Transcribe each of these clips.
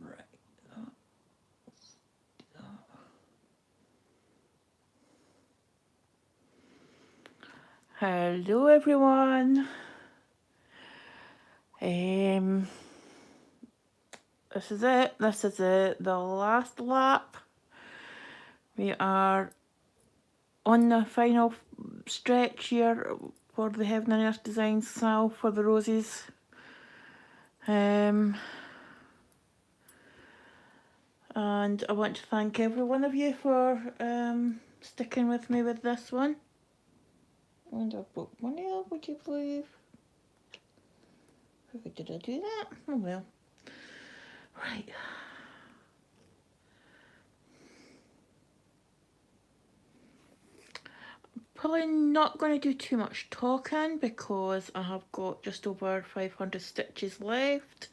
Right. Hello everyone. This is it. This is the last lap. We are on the final stretch here for the Heaven and Earth Design salve for the roses. And I want to thank every one of you for sticking with me with this one. And I've got money up, would you believe? How did I do that? Oh well. Right. Probably not going to do too much talking because I have got just over 500 stitches left.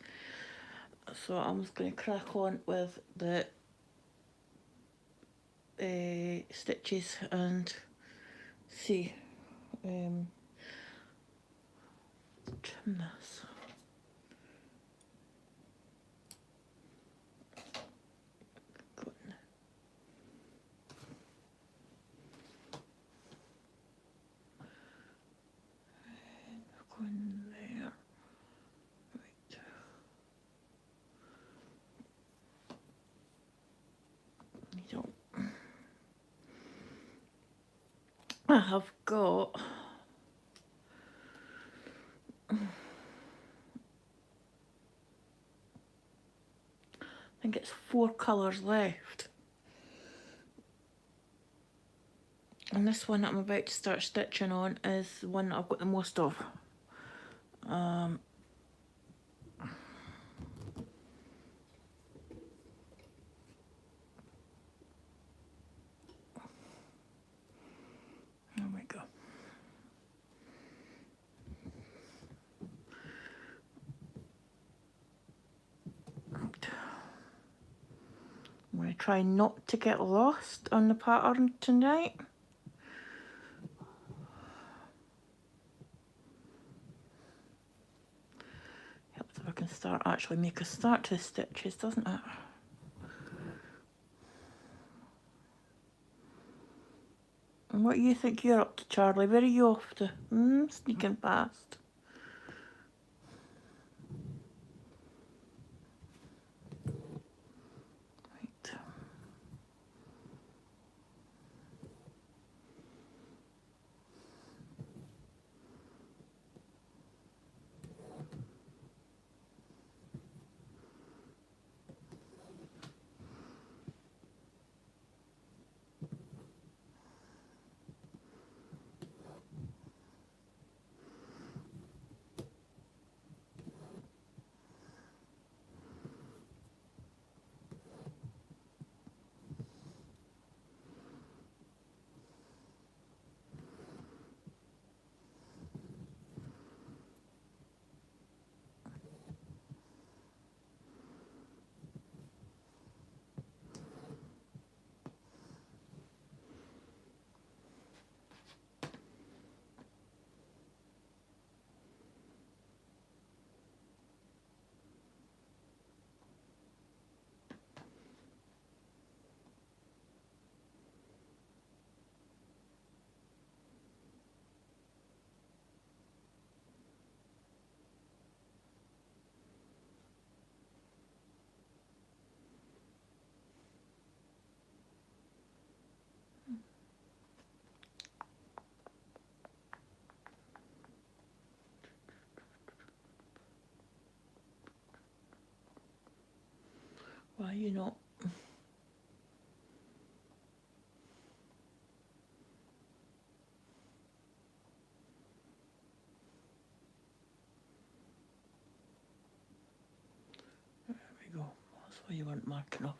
So I'm just going to crack on with the stitches and see. Trim this. Going there. Right. Needle. I have got I think it's 4 colours left. And this one that I'm about to start stitching on is the one that I've got the most of. There we go. Right. I'm going to try not to get lost on the pattern tonight. Helps if I can actually make a start to the stitches, doesn't it? And what do you think you're up to, Charlie? Where are you off to? Sneaking past. Right. Why you not? There we go. That's why you weren't marking off.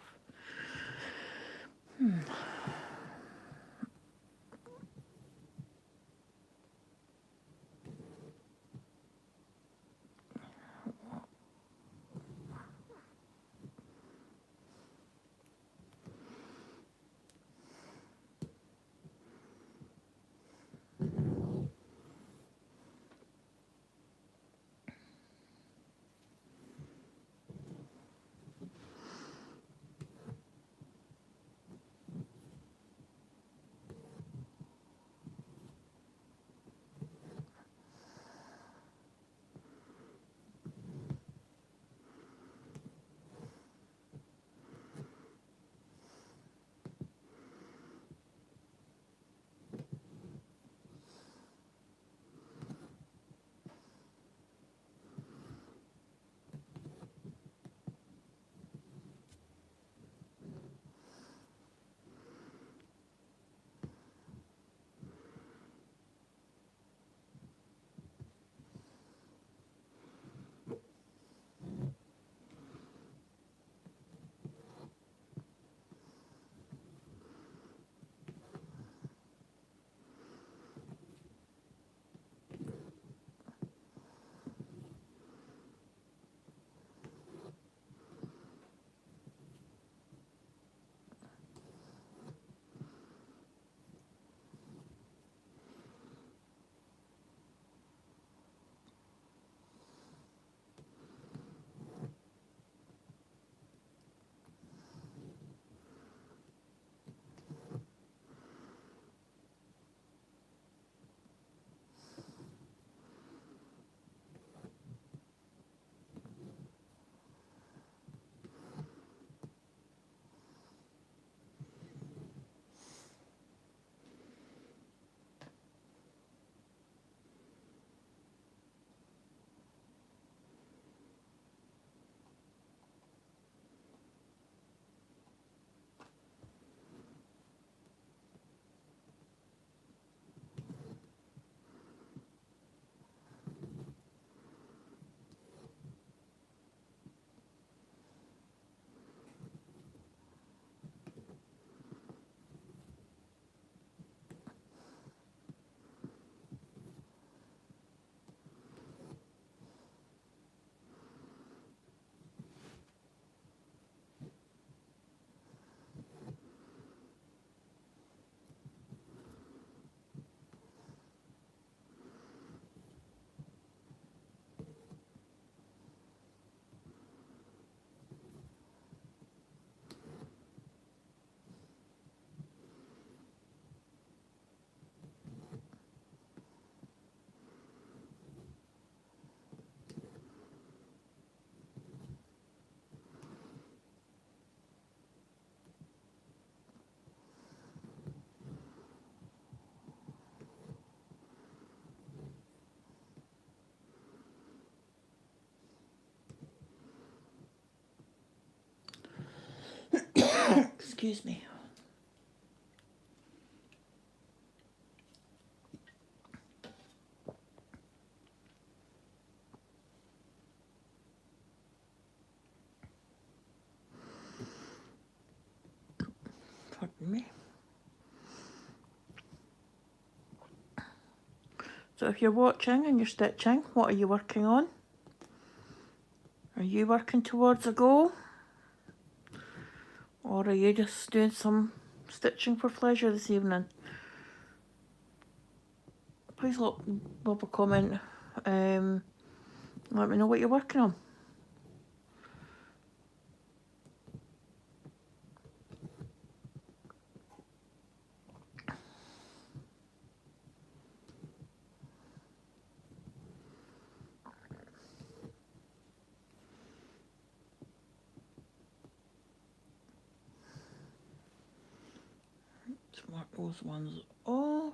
Excuse me. Pardon me. So if you're watching and you're stitching, what are you working on? Are you working towards a goal? Or are you just doing some stitching for pleasure this evening? Please leave a comment. Let me know what you're working on. Let's mark those ones off.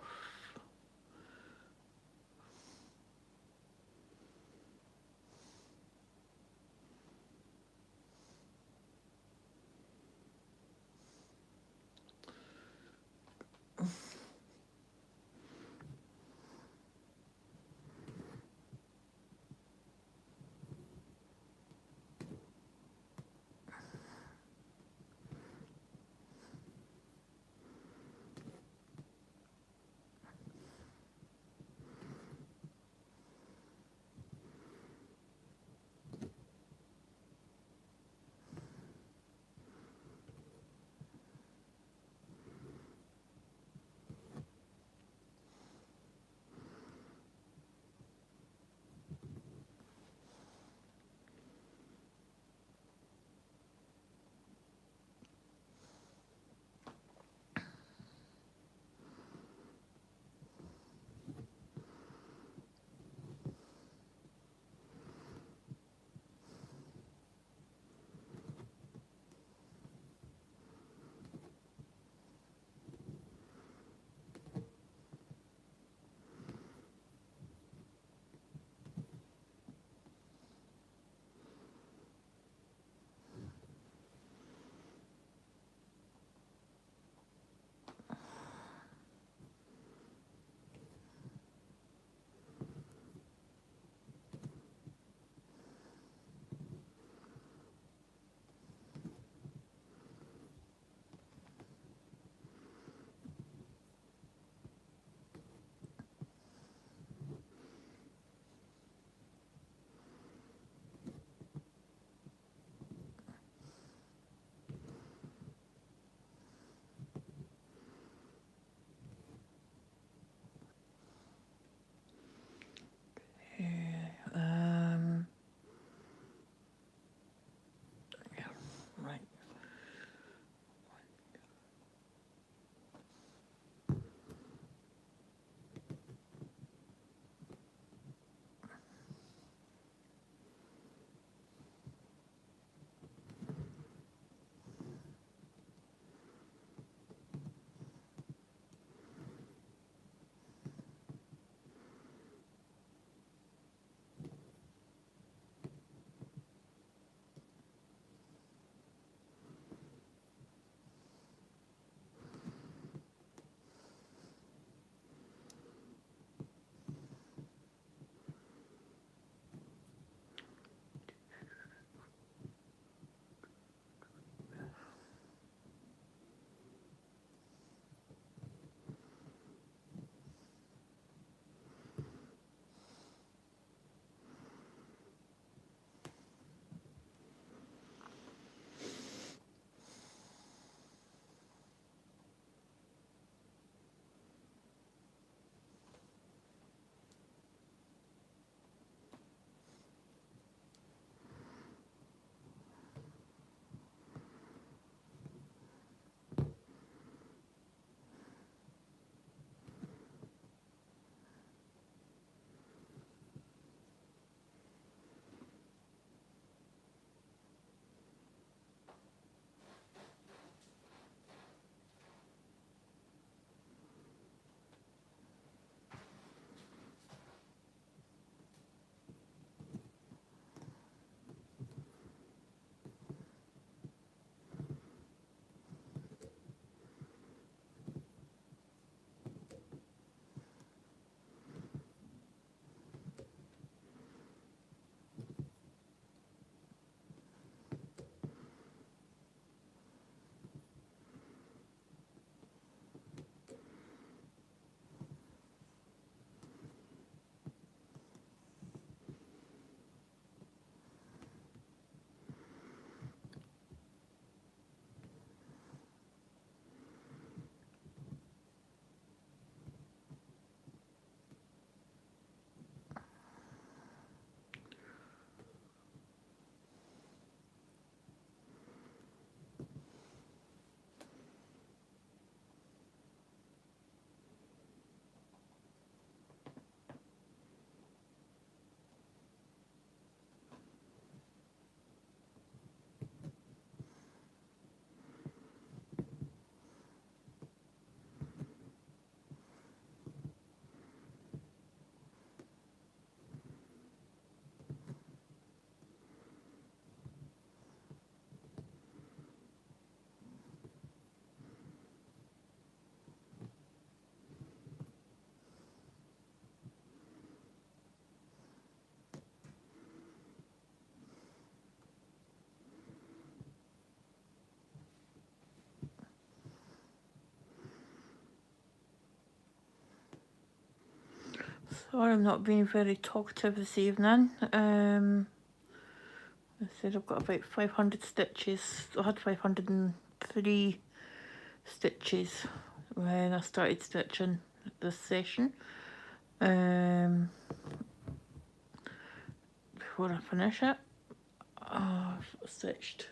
Sorry, I'm not being very talkative this evening. I said I've got about 500 stitches. I had 503 stitches when I started stitching this session. Before I finish it, I've stitched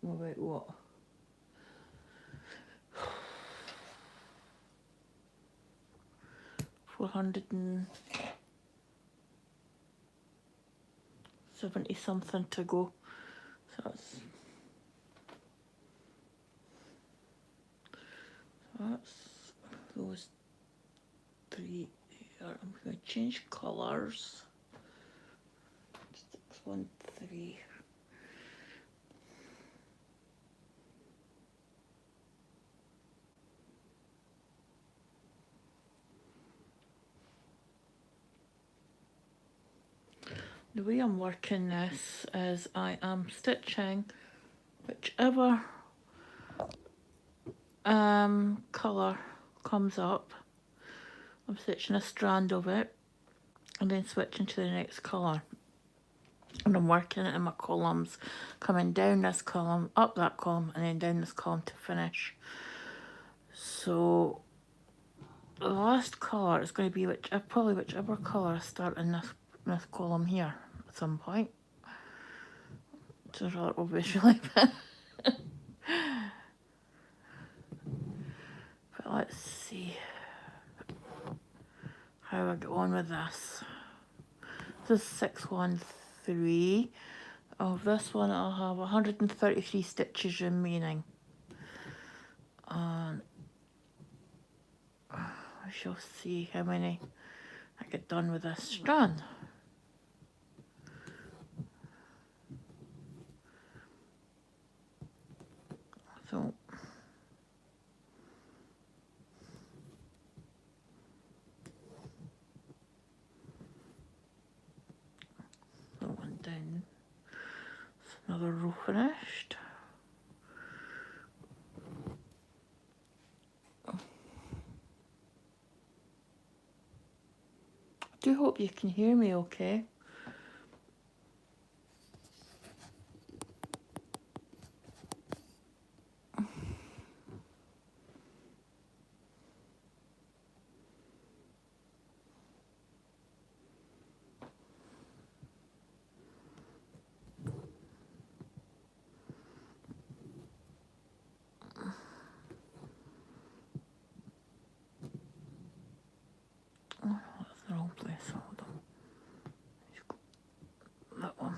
about what? 470 something to go. So that's those three there. I'm going to change colours. 613. The way I'm working this is I am stitching whichever colour comes up. I'm stitching a strand of it and then switching to the next colour. And I'm working it in my columns, coming down this column, up that column, and then down this column to finish. So the last colour is going to be probably whichever colour I start in this column here at some point. It's a rather obvious really, but let's see how I get on with this. This is 613. Of this one I'll have 133 stitches remaining. And I shall see how many I get done with this strand. So that one down. That's another row finished. I do hope you can hear me okay. Oh, that's the wrong place. Hold on. That one.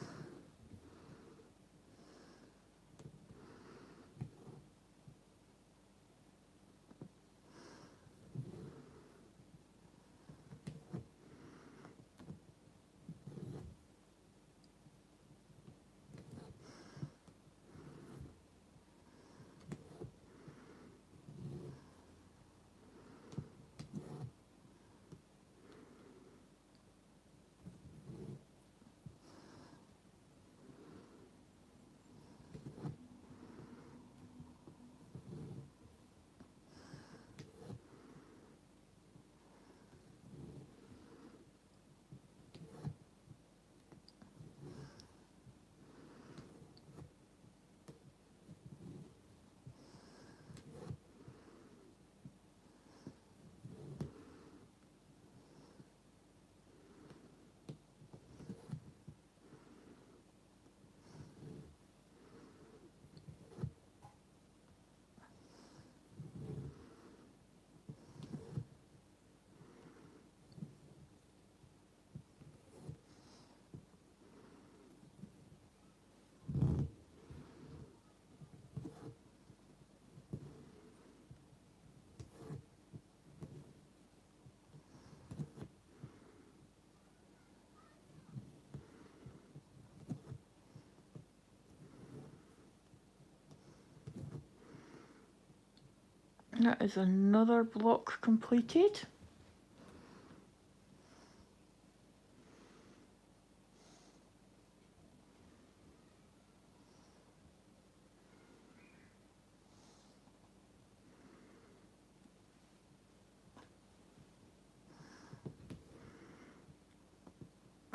That is another block completed.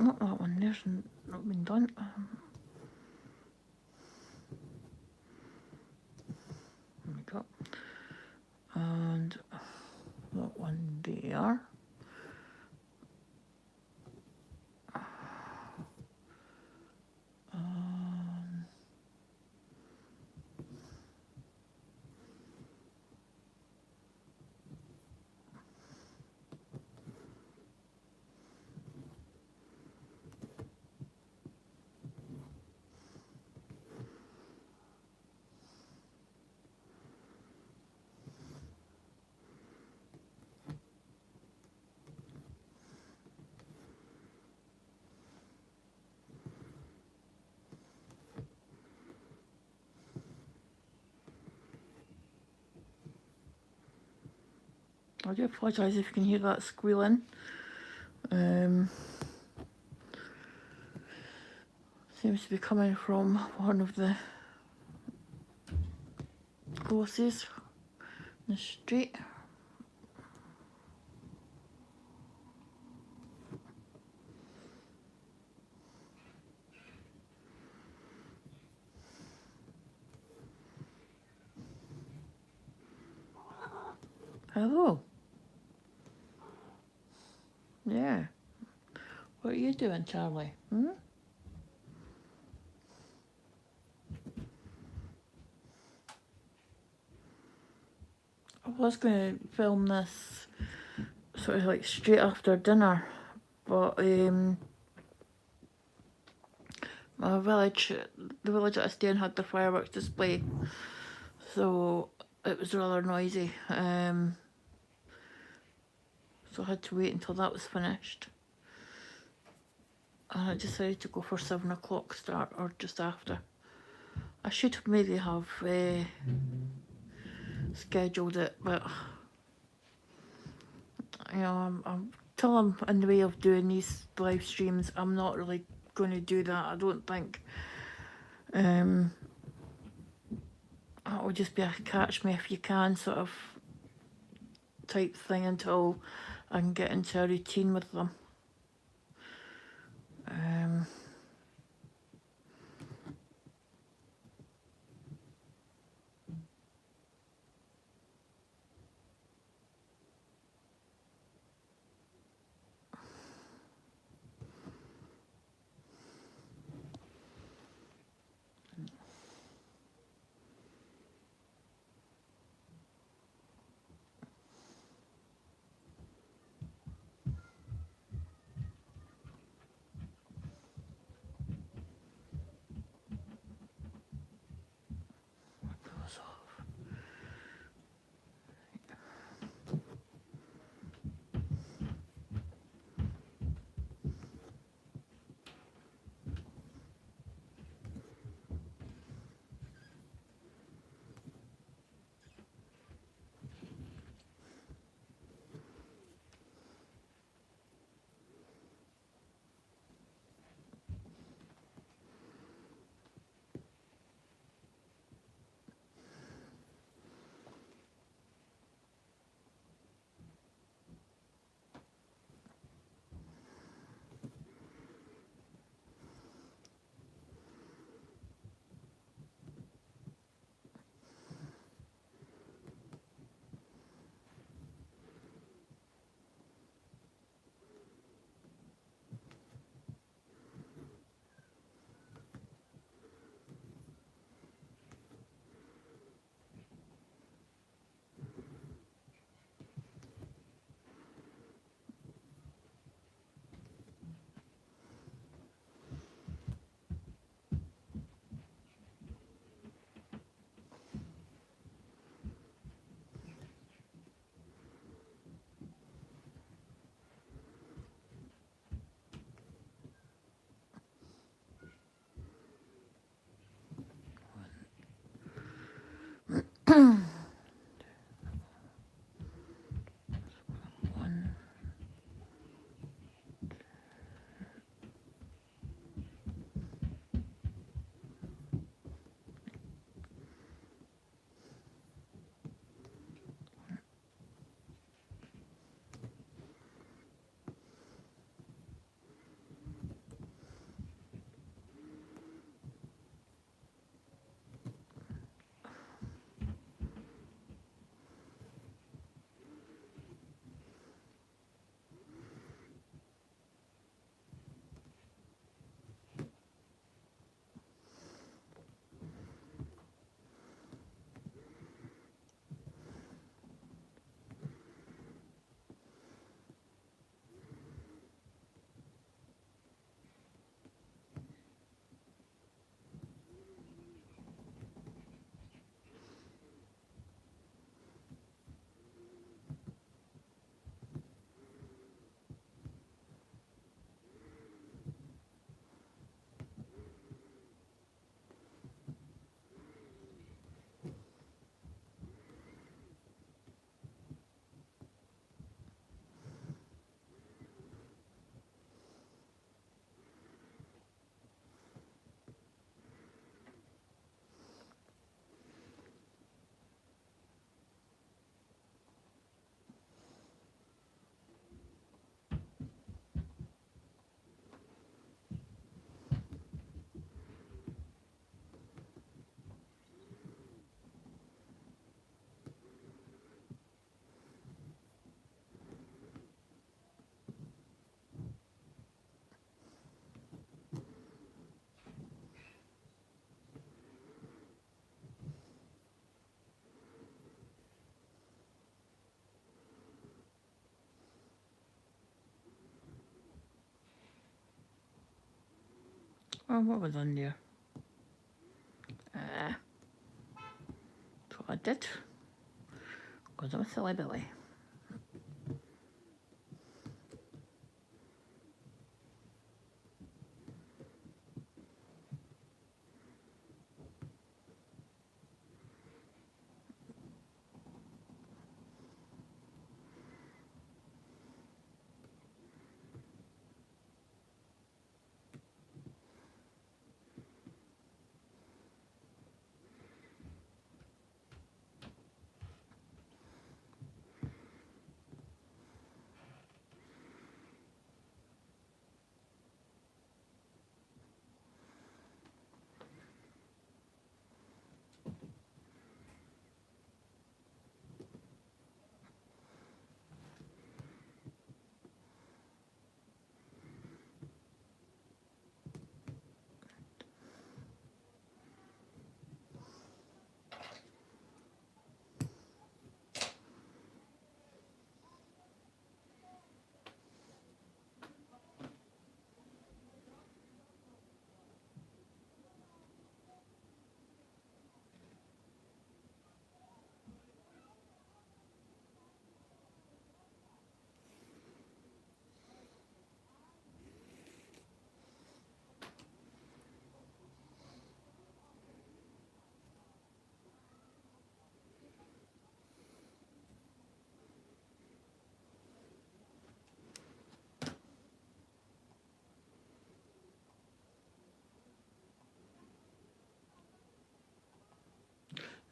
Not that one, there's not been done. There we go. And that one there. I do apologise if you can hear that squealing. Seems to be coming from one of the houses in the street. Hello. Yeah. What are you doing, Charlie? I was going to film this sort of like straight after dinner, but my village, the village that I stay in had the fireworks display, so it was rather noisy. So I had to wait until that was finished. And I decided to go for 7 o'clock start, or just after. I should maybe have scheduled it, but you know, till I'm in the way of doing these live streams, I'm not really going to do that. I don't think. That will just be a catch me if you can sort of type thing until I can get into a routine with them. Goes off. One. Oh, what was on there? That's what I did. Because I'm a silly Billy.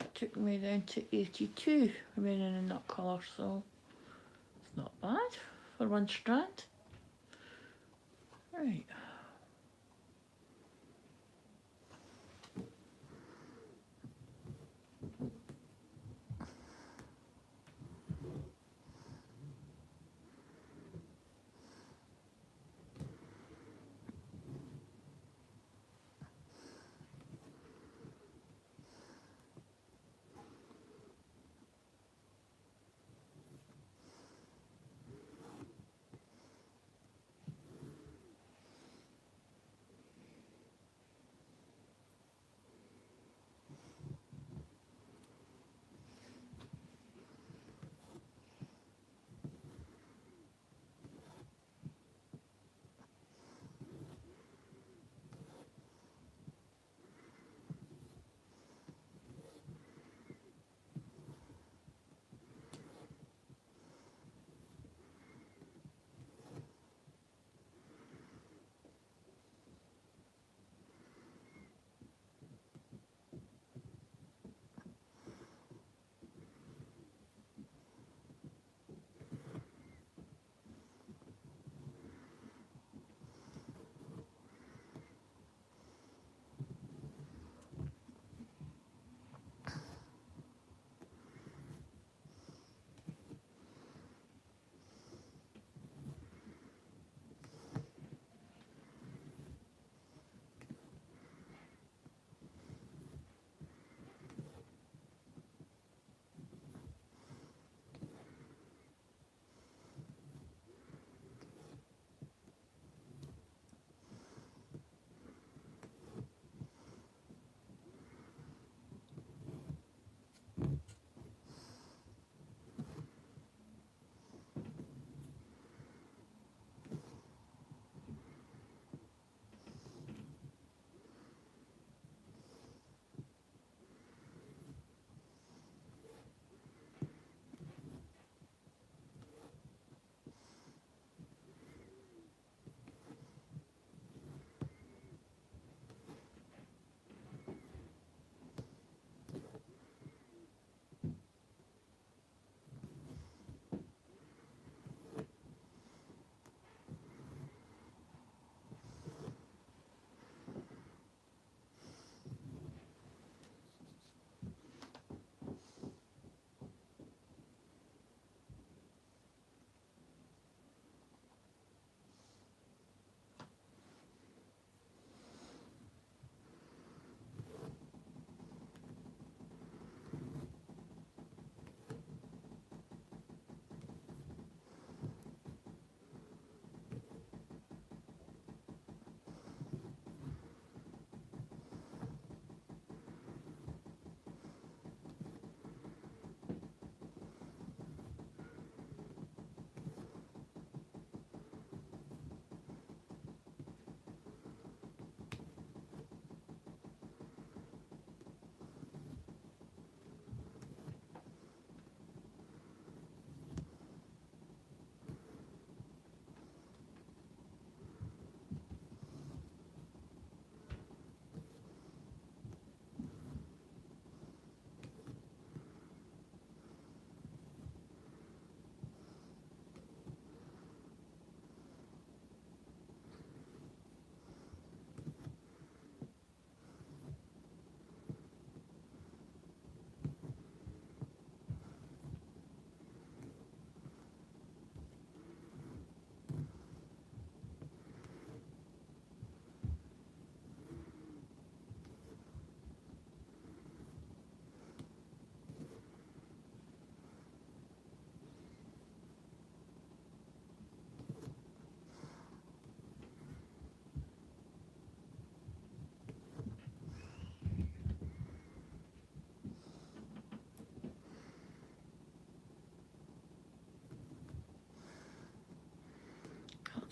It took me down to 82 remaining in that colour, so it's not bad for one strand. Right.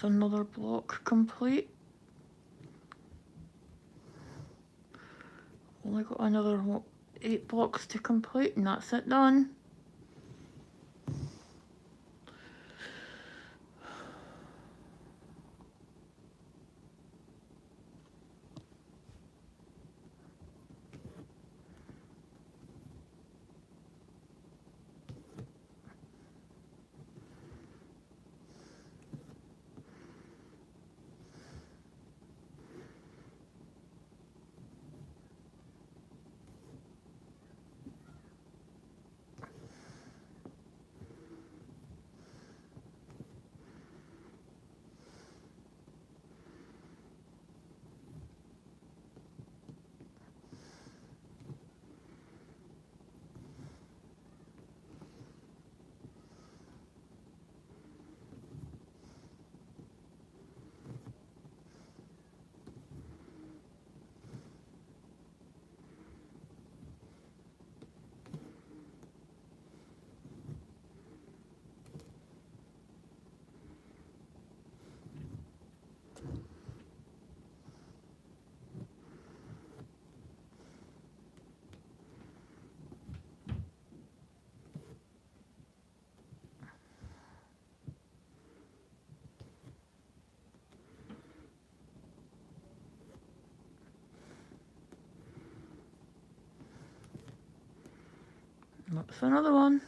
That's another block complete. Only got another 8 blocks to complete and that's it done. That's another one.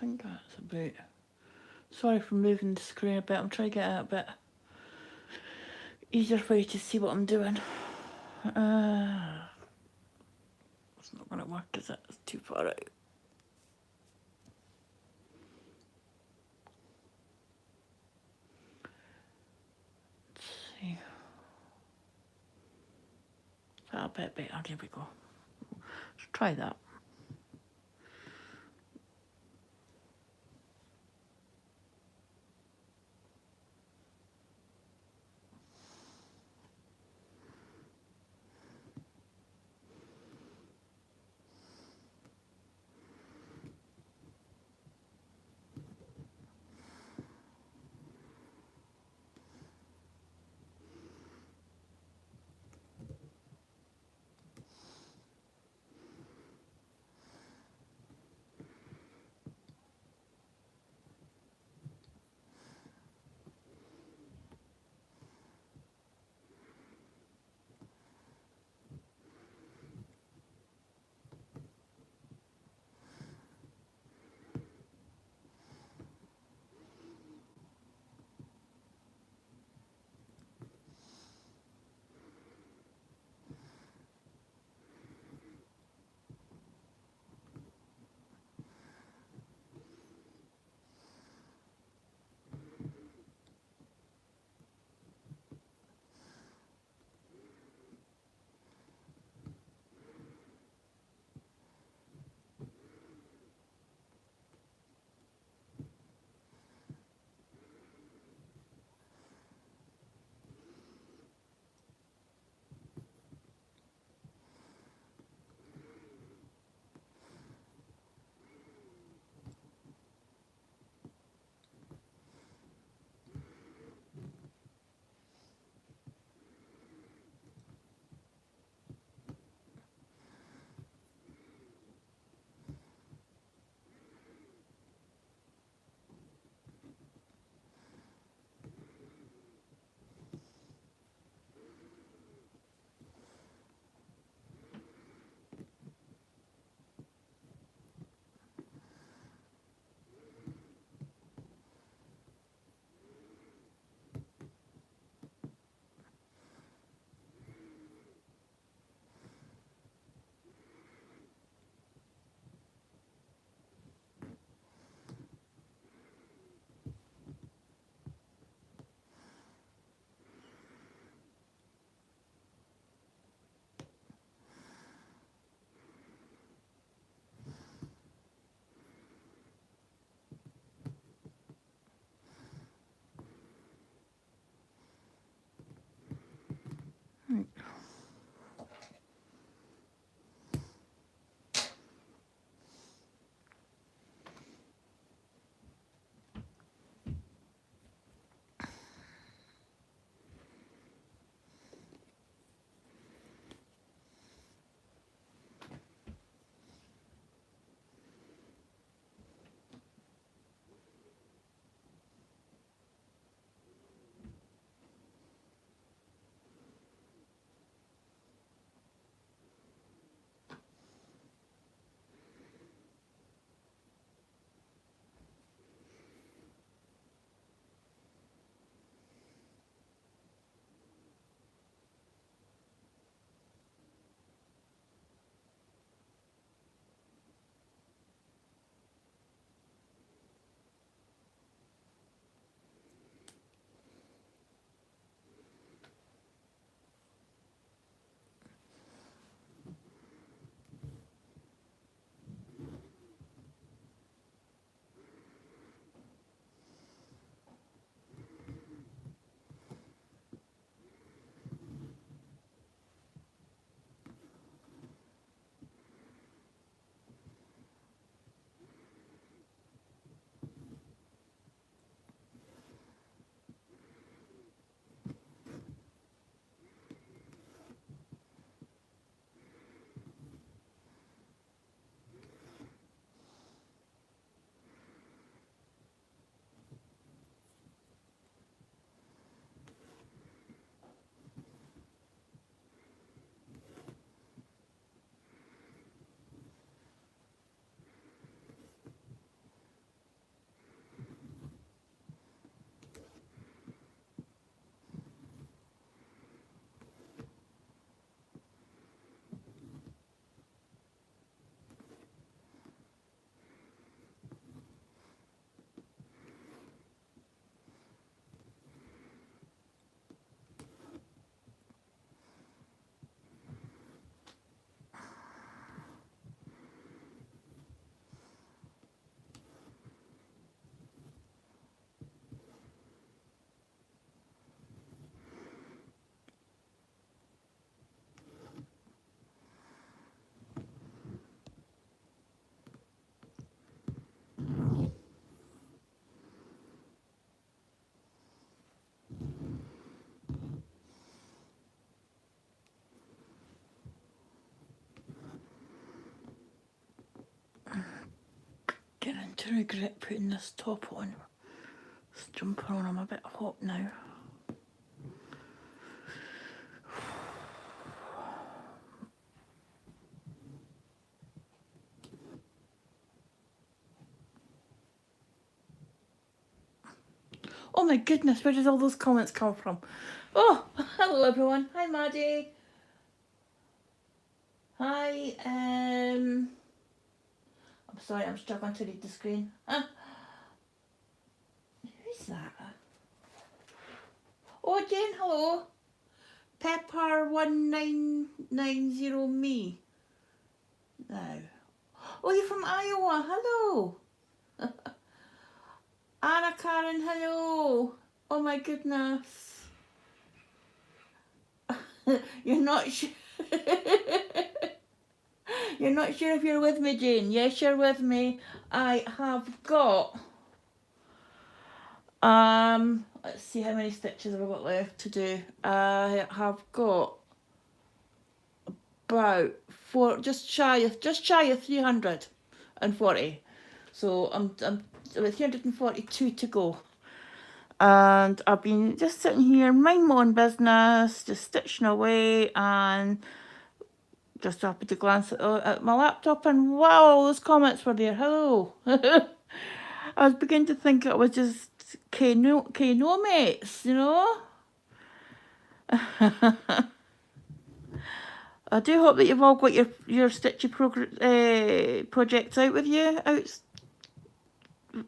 think that's about. Sorry for moving the screen a bit. I'm trying to get it a bit easier for you to see what I'm doing. It's not going to work, is it? It's too far out. Let's see. Is that a bit better? There we go. Let's try that. do regret putting this top on. This jumper on, I'm a bit hot now. Oh my goodness, where did all those comments come from? Oh, hello everyone. Hi Maddie. Hi, I'm sorry, I'm struggling to read the screen. Who's that? Oh, Jane, hello. Pepper1990 me. Now. Oh, you're from Iowa. Hello. Anna Karen, hello. Oh my goodness. You're not sure. You're not sure if you're with me, Jane. Yes, you're with me. I have got let's see how many stitches I've got left to do. I have got about just shy of 340. So I'm about 342 to go. And I've been just sitting here, minding my own business, just stitching away, and just happened to glance at my laptop, and wow, all those comments were there. Hello. I was beginning to think it was just K-No mates, you know. I do hope that you've all got your stitchy projects out with you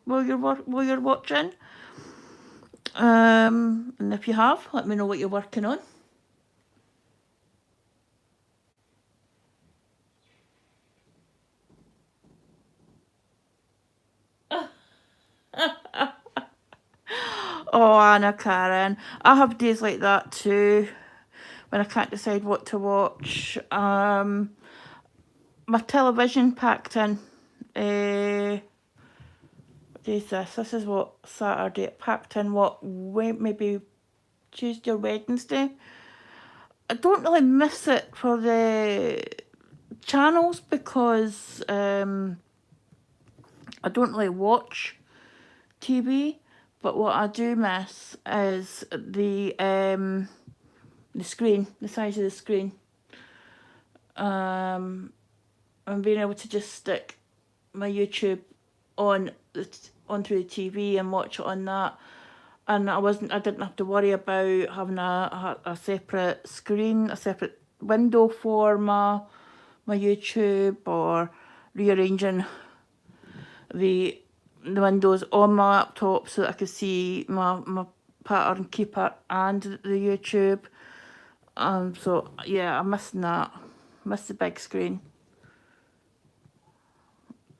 while you're watching. And if you have, let me know what you're working on. Oh, Anna Karen, I have days like that too, when I can't decide what to watch. My television packed in. What day is this? This is what, Saturday. It packed in what, maybe Tuesday or Wednesday. I don't really miss it for the channels because I don't really watch TV, but what I do miss is the screen, the size of the screen. And being able to just stick my YouTube on through the TV and watch it on that, and I didn't have to worry about having a separate screen, a separate window for my YouTube, or rearranging the windows on my laptop so that I could see my pattern keeper and the YouTube. So yeah, I'm missing that. Miss the big screen.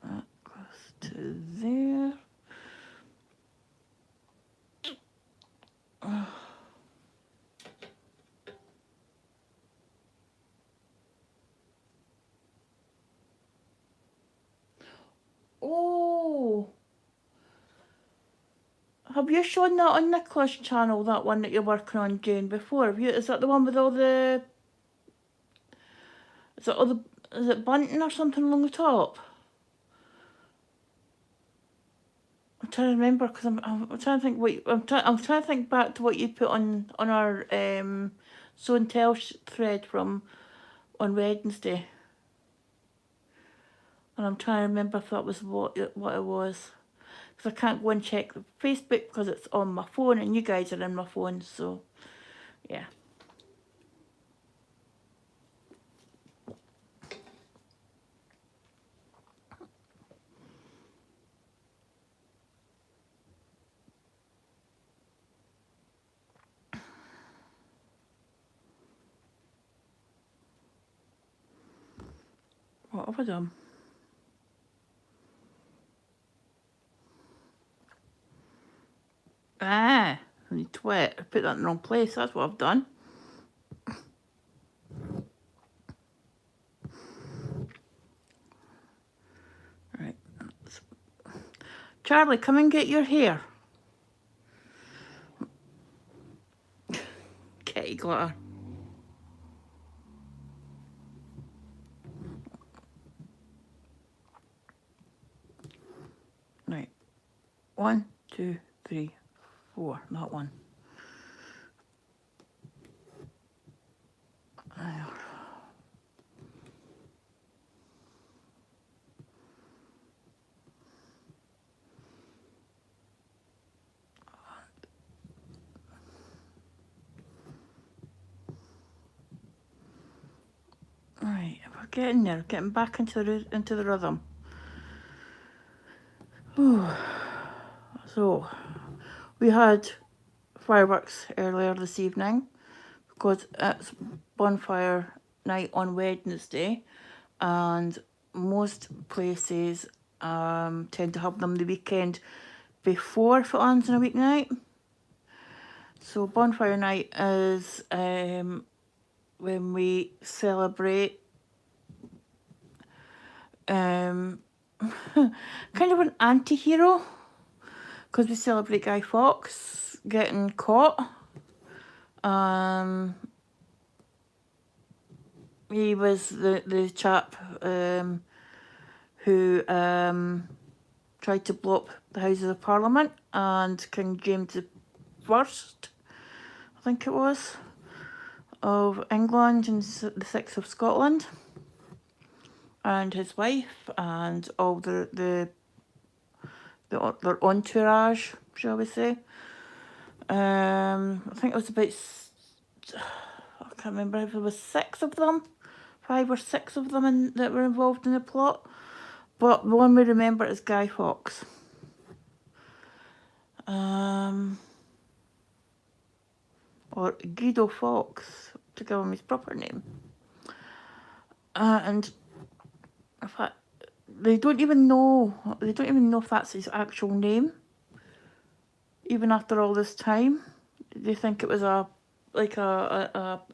That goes to there. Oh, have you shown that on Nicola's channel, that one that you're working on, Jane, before? Is that the one with all the... Is it bunting or something along the top? I'm trying to remember because I'm trying to think I'm trying to think back to what you put on our show and tell thread from on Wednesday, and I'm trying to remember if that was what it was, because I can't go and check Facebook because it's on my phone and you guys are in my phone, so yeah. What have I done? Ah, you twit. I put that in the wrong place. That's what I've done. Right. Charlie, come and get your hair. Kitty glitter. Right. 1, 2, 3, 4. That one. There. Right, we're getting there, getting back into the rhythm. So, we had fireworks earlier this evening because it's bonfire night on Wednesday, and most places tend to have them the weekend before if it lands on a weeknight. So bonfire night is when we celebrate kind of an anti-hero, because we celebrate Guy Fawkes getting caught. He was the chap who tried to blow up the Houses of Parliament, and King James I, I think it was, of England, and the 6th of Scotland, and his wife, and all their entourage, shall we say. I think it was about, I can't remember if there was 6 of them, 5 or 6 of them that were involved in the plot. But the one we remember is Guy Fawkes. Or Guido Fawkes, to give him his proper name. And in fact, they don't even know if that's his actual name. Even after all this time, they think it was a pen, well,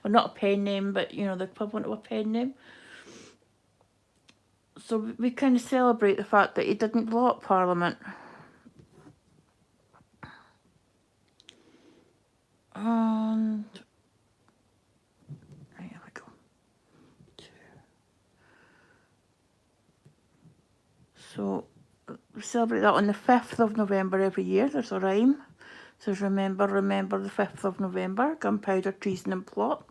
not a pen name, but you know, the equivalent of a pen name. So we kind of celebrate the fact that he didn't blow up Parliament. And right, here we go. So we celebrate that on the 5th of November every year. There's a rhyme. It says, remember the 5th of November, gunpowder, treason and plot.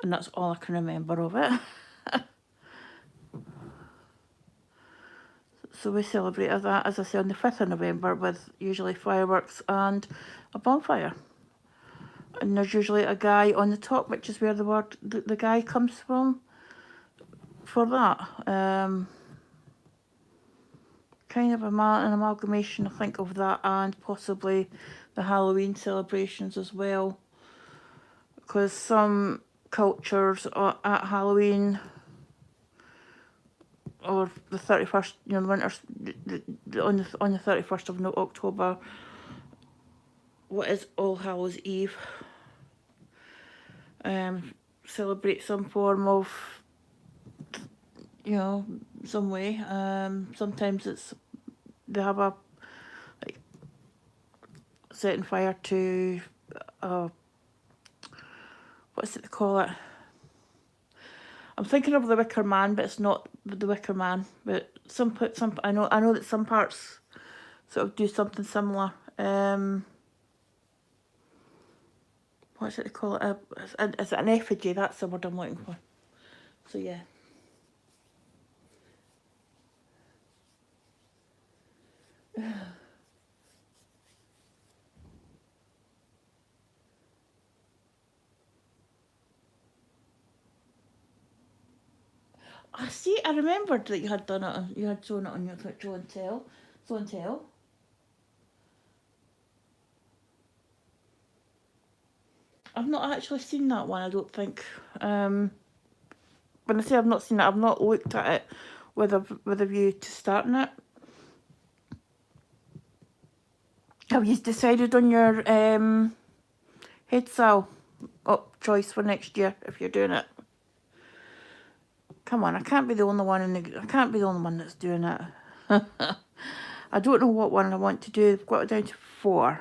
And that's all I can remember of it. So we celebrate that, as I say, on the 5th of November with usually fireworks and a bonfire. And there's usually a guy on the top, which is where the word the guy comes from for that. Kind of an amalgamation, I think, of that and possibly the Halloween celebrations as well. Because some cultures are at Halloween or the 31st, you know, the winter's on the 31st of October, what is All Hallows Eve, celebrate some form of, you know, some way. Sometimes they have a, like, setting fire to, what's it they call it? I'm thinking of the Wicker Man, but it's not the Wicker Man. But some I know that some parts sort of do something similar. What's it they call it? Is it an effigy? That's the word I'm looking for. So yeah. I see. I remembered that you had done it. You had shown it on your show and tell. Show and tell. I've not actually seen that one. I don't think. When I say I've not seen it, I've not looked at it with a view to starting it. Have you decided on your head sail choice for next year if you're doing it? Come on, I can't be the only one that's doing it. I don't know what one I want to do. I've got it down to 4.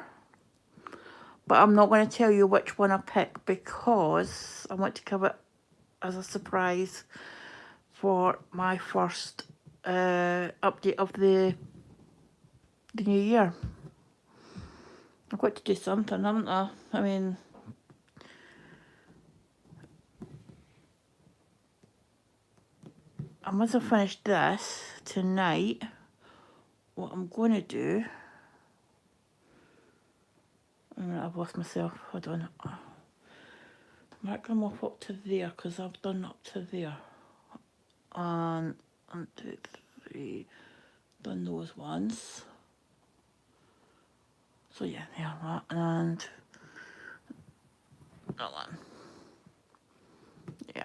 But I'm not going to tell you which one I pick because I want to give it as a surprise for my first update of the the new year. I've got to do something, haven't I? I mean, I must have finished this tonight. What I'm going to do... I've lost myself. Hold on. Mark them off up to there because I've done up to there. And 1, 2, 3. Done those ones. So yeah, there that. And that one. Yeah.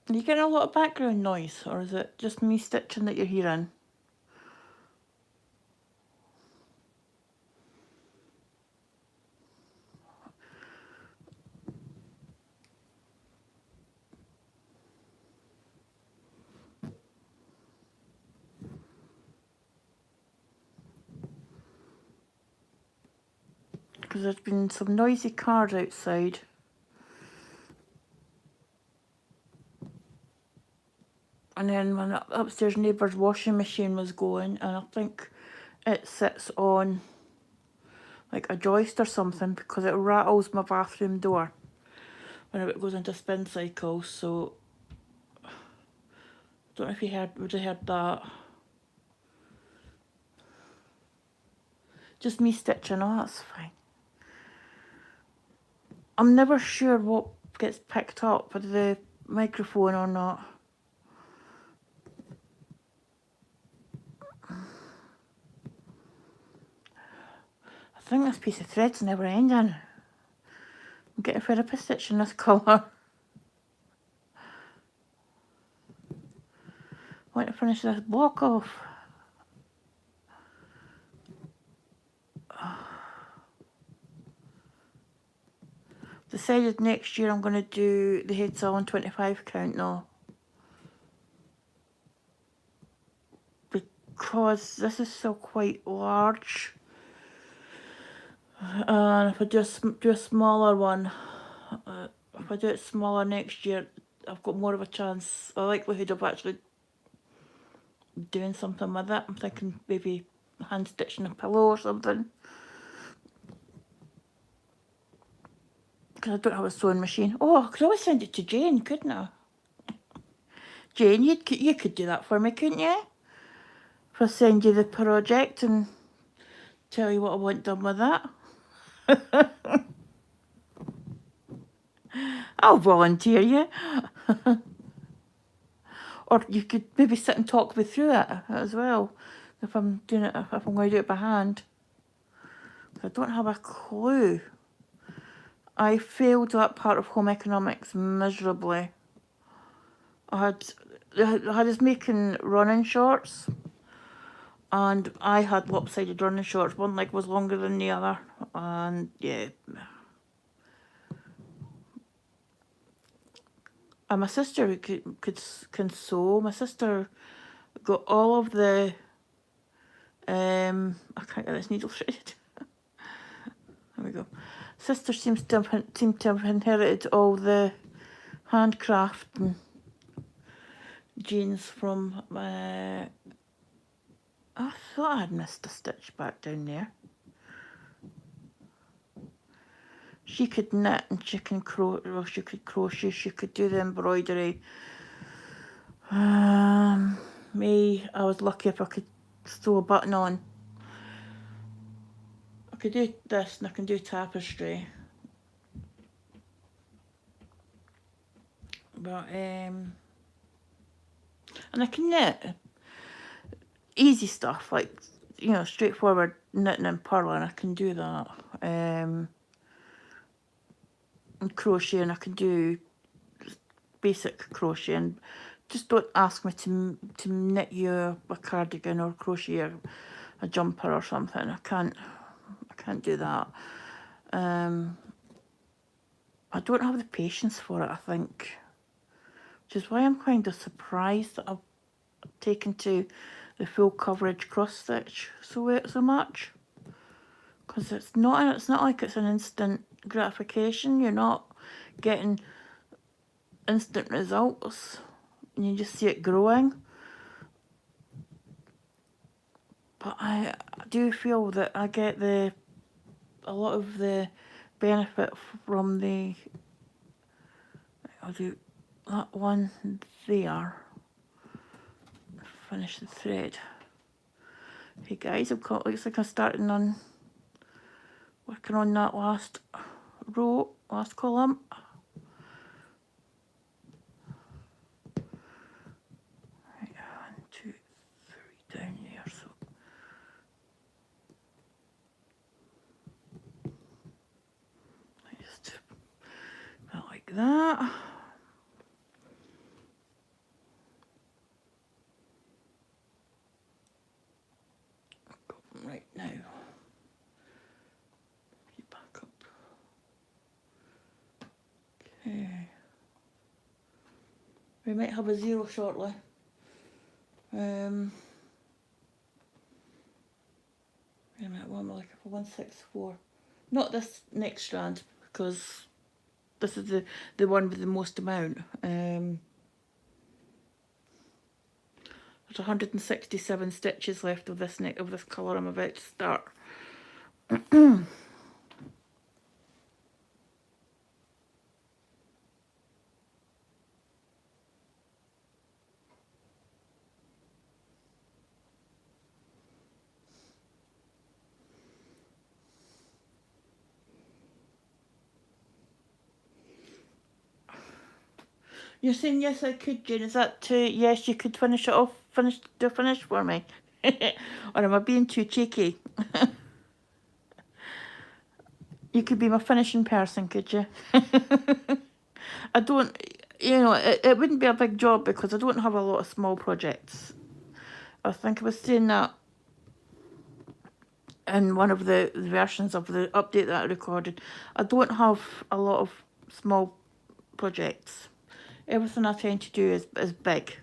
Are you getting a lot of background noise, or is it just me stitching that you're hearing? Because there's been some noisy cars outside. And then my upstairs neighbour's washing machine was going, and I think it sits on like a joist or something because it rattles my bathroom door whenever it goes into spin cycles. So I don't know if you would have heard that. Just me stitching, oh that's fine. I'm never sure what gets picked up with the microphone or not. I think this piece of thread's never ending. I'm getting fed up of stitching this colour. I want to finish this block off. Decided next year I'm going to do the heads all on 25 count now. Because this is still quite large. And if I just do a smaller one, if I do it smaller next year, I've got more of a chance, a likelihood of actually doing something with it. I'm thinking maybe hand stitching a pillow or something. Because I don't have a sewing machine. Oh, I could always send it to Jane, couldn't I? Jane, you could do that for me, couldn't you? If I send you the project and tell you what I want done with that. I'll volunteer you. Or you could maybe sit and talk me through it as well. If I'm doing it, if I'm going to do it by hand. I don't have a clue. I failed that part of home economics miserably. I had us making running shorts, and I had lopsided running shorts. One leg was longer than the other, and yeah. And my sister who can sew. My sister got all of the I can't get this needle threaded. There we go. Sister seems to have inherited all the handcraft and jeans from I thought I had missed a stitch back down there. She could knit and she could crochet, she could do the embroidery. Me, I was lucky if I could sew a button on. I could do this and I can do tapestry. But and I can knit easy stuff like, you know, straightforward knitting and purling. I can do that. And crocheting, I can do basic crocheting. Just don't ask me to knit you a cardigan or crochet a jumper or something. I can't do that. I don't have the patience for it, I think. Which is why I'm kind of surprised that I've taken to the full coverage cross stitch so much. Because it's not like it's an instant gratification. You're not getting instant results, and you just see it growing. But I do feel that I get a lot of the benefit from I'll do that one there. Finish the thread. Hey guys, looks like I'm starting on working on that last row, last column. Right, 1, 2, 3 down here. So I just go like that. Right now, get back up. Okay. We might have a 0 shortly. Wait a minute, what am I looking for? 164. Not this next strand, because this is the one with the most amount. There's 167 stitches left of this colour I'm about to start. You're saying yes I could, Jane, is that yes you could finish it off, finish for me? Or am I being too cheeky? You could be my finishing person, could you? I don't, it wouldn't be a big job because I don't have a lot of small projects. I think I was saying that in one of the versions of the update that I recorded. I don't have a lot of small projects. Everything I tend to do is big.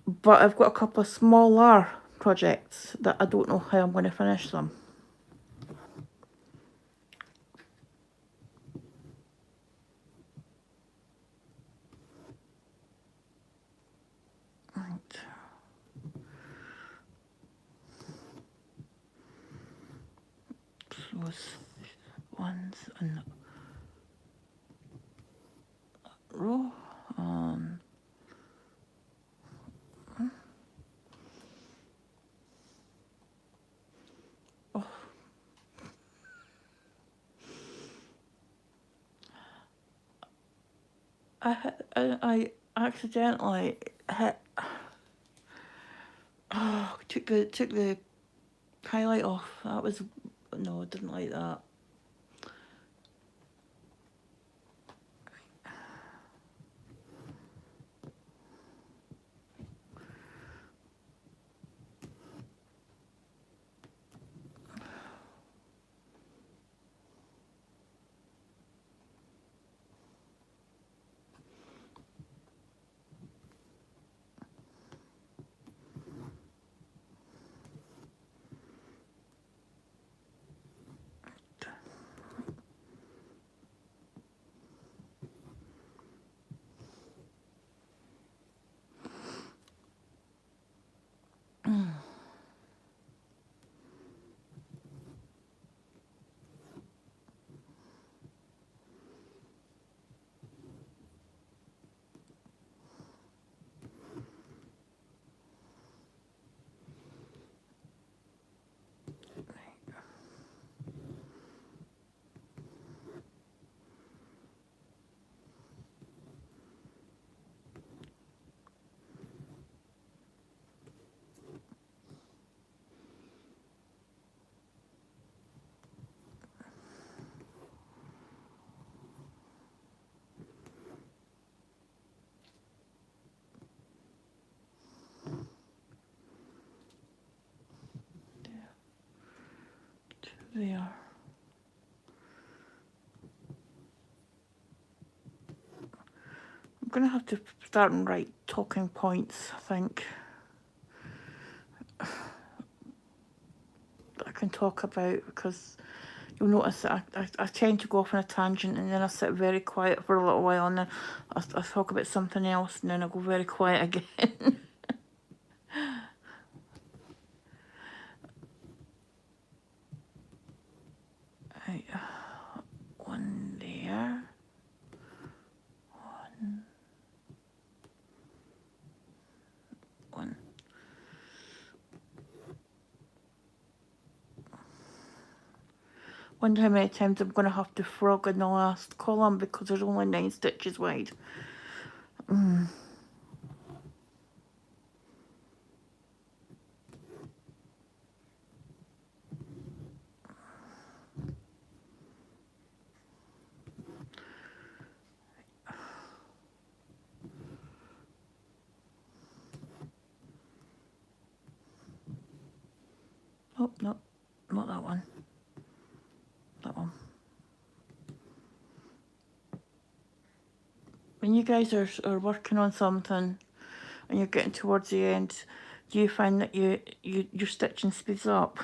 But I've got a couple of smaller projects that I don't know how I'm going to finish them. Right. Those ones in the row. Oh. I accidentally hit. Oh, took the highlight off. That was no, I didn't like that. There. I'm gonna have to start and write talking points, I think. That I can talk about because You'll notice that I tend to go off on a tangent and then I sit very quiet for a little while and then I talk about something else and then I go very quiet again. Right, one there. One. Wonder how many times I'm going to have to frog in the last column because there's only 9 stitches wide. Oh, no, not that one. That one. When you guys are working on something and you're getting towards the end, do you find that your stitching speeds up?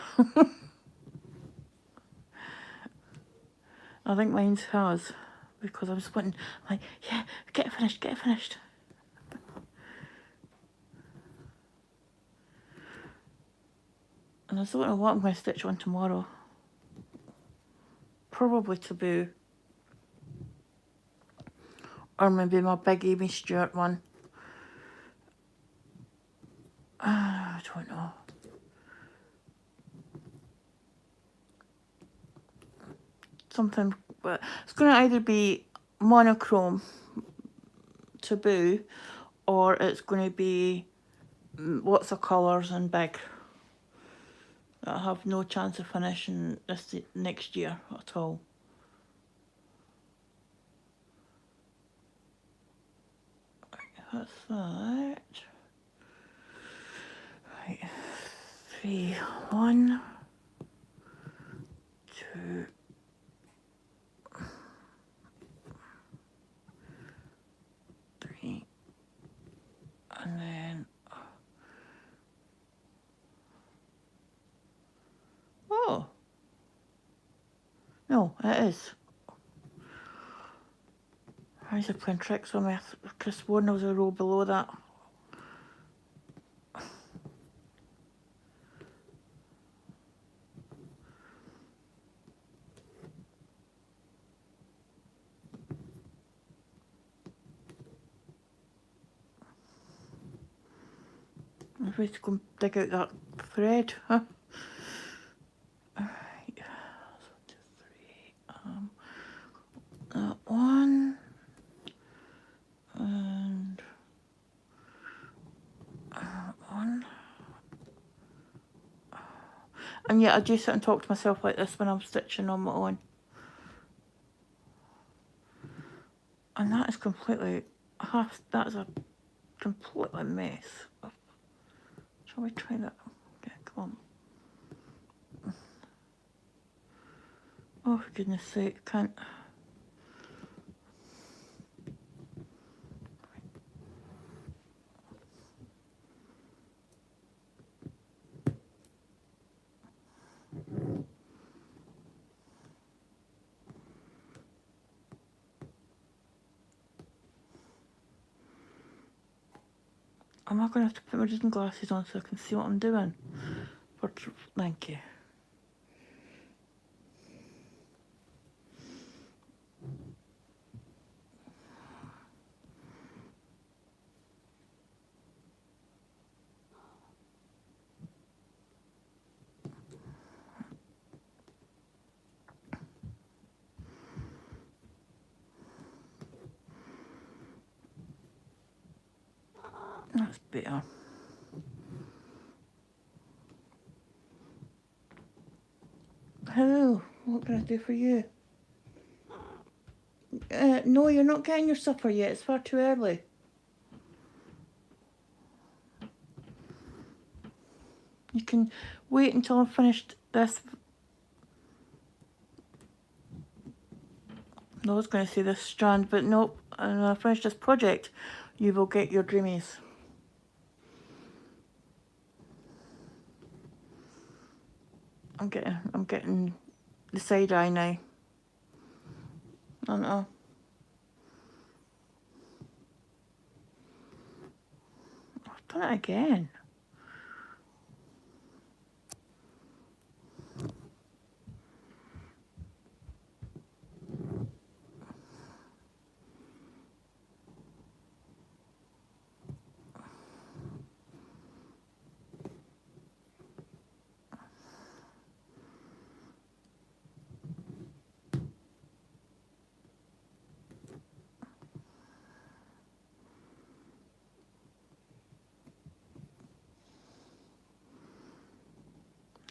I think mine has, because I'm squinting. I'm like, yeah, get it finished, get it finished. And I don't know what I'm going to stitch on tomorrow. Probably Taboo. Or maybe my big Amy Stewart one. I don't know. Something, but it's going to either be monochrome Taboo, or it's going to be lots of colours and big. I have no chance of finishing this next year at all. That's that. Right, 3, 1, 2, 3, and then, oh, no, it is. I are playing tricks on me. I could have sworn there was a row below that. I'm ready to go and dig out that thread, huh? Alright, 2, 3, that one, and that one. And yeah, I do sit and talk to myself like this when I'm stitching on my own. And that is completely, that is a completely mess. Shall we try that? Okay, come on. Oh, for goodness sake, can't. Am I going to have to put my reading glasses on so I can see what I'm doing? Thank you. That's better. Hello, what can I do for you? No, you're not getting your supper yet. It's far too early. You can wait until I've finished this. No, I was going to say this strand, but nope. When I finish this project, you will get your dreamies. I'm getting the side eye now. I don't know. I've done it again.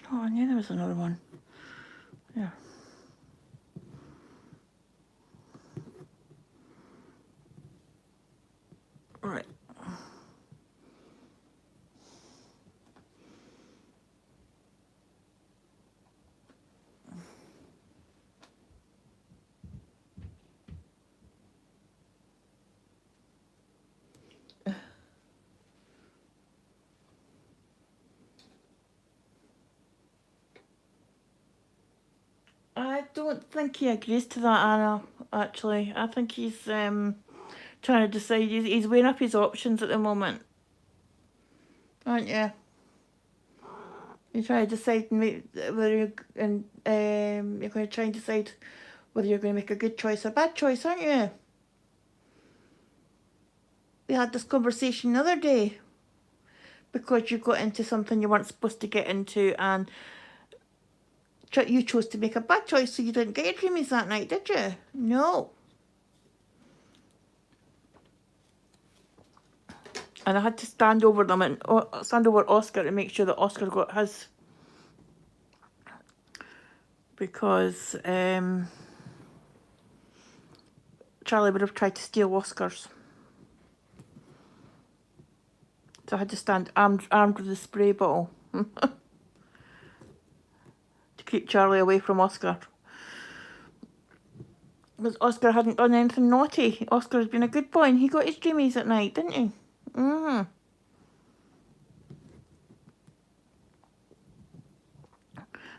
Oh, I knew there was another one. Yeah. Right. I don't think he agrees to that, Anna, actually. I think he's trying to decide. He's weighing up his options at the moment. Aren't you? You're trying to decide whether you're, you're going to try and decide whether you're going to make a good choice or a bad choice, aren't you? We had this conversation the other day because you got into something you weren't supposed to get into, and you chose to make a bad choice, so you didn't get your dreamies that night, did you? No. And I had to stand over them and stand over Oscar to make sure that Oscar got his, because Charlie would have tried to steal Oscar's. So I had to stand armed with the spray bottle to keep Charlie away from Oscar. Because Oscar hadn't done anything naughty. Oscar's been a good boy and he got his dreamies at night, didn't he?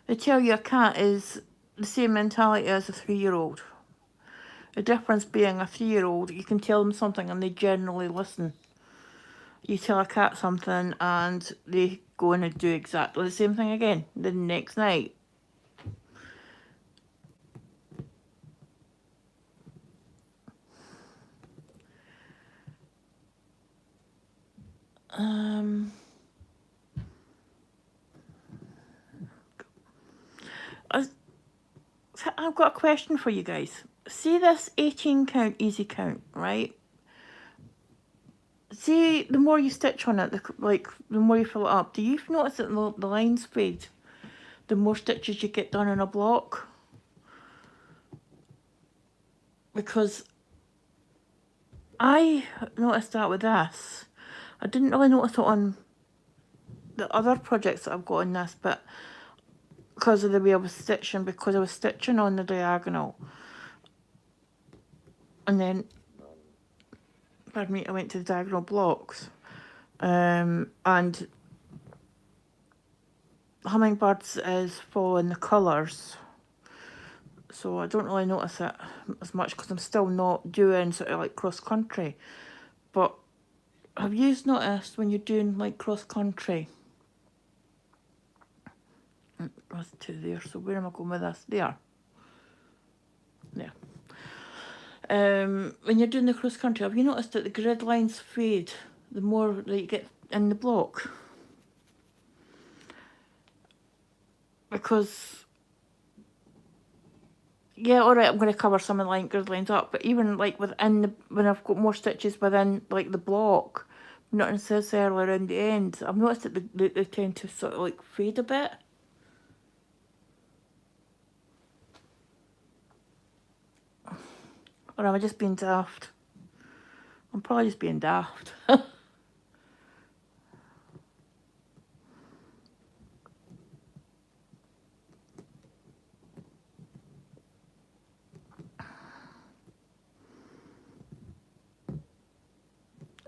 They tell you a cat is the same mentality as a 3-year-old. The difference being a 3-year-old, you can tell them something and they generally listen. You tell a cat something and they go in and do exactly the same thing again the next night. I've got a question for you guys. See this 18 count easy count, right? See, the more you stitch on it, the more you fill it up. Do you notice that the lines fade the more stitches you get done in a block? Because I noticed that with this. I didn't really notice it on the other projects that I've got on this, but because of the way I was stitching, because I was stitching on the diagonal. And then, pardon me, I went to the diagonal blocks. And Hummingbirds is following the colours. So I don't really notice it as much because I'm still not doing sort of like cross country. But have you noticed when you're doing like cross country? That's 2 there, so where am I going with this? There. When you're doing the cross country, have you noticed that the grid lines fade the more that you get in the block? Because, yeah, alright, I'm going to cover some of the grid lines up, but even like within when I've got more stitches within like the block, not necessarily around the end, I've noticed that they tend to sort of like fade a bit. Or am I just being daft? I'm probably just being daft.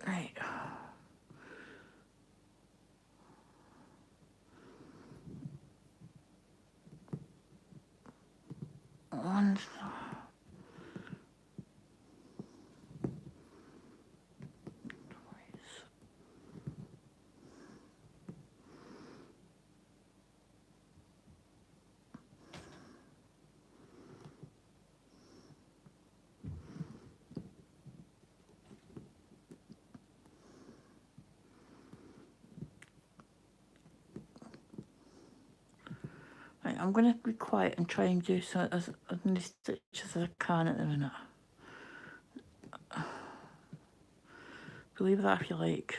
Right. One. Right, I'm going to be quiet and try and do as many stitches as I can at the minute. Believe that if you like.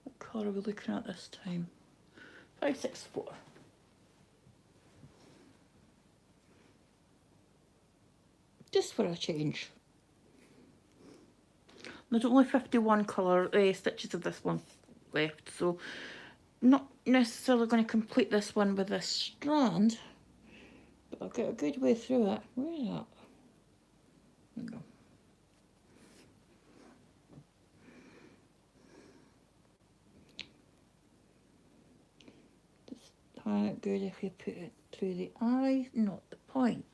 What colour are we looking at this time? 564. Just for a change. There's only 51 colour stitches of this one left, so not necessarily going to complete this one with this strand, but I'll get a good way through it. Where is that? There we go. Just tie it good if you put it through the eye, not the point.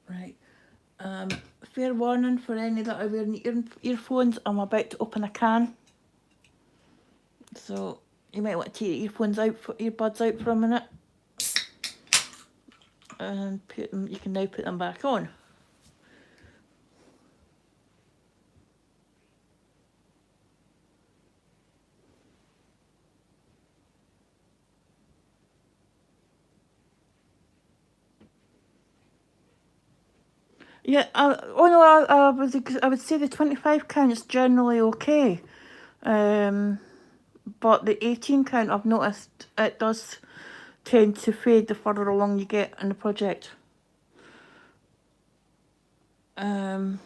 Right. Fair warning for any that are wearing earphones, I'm about to open a can. So you might want to take your earbuds out for a minute. And put them, you can now put them back on. Yeah, I would say the 25 count is generally okay. But the 18 count, I've noticed it does tend to fade the further along you get in the project. Go.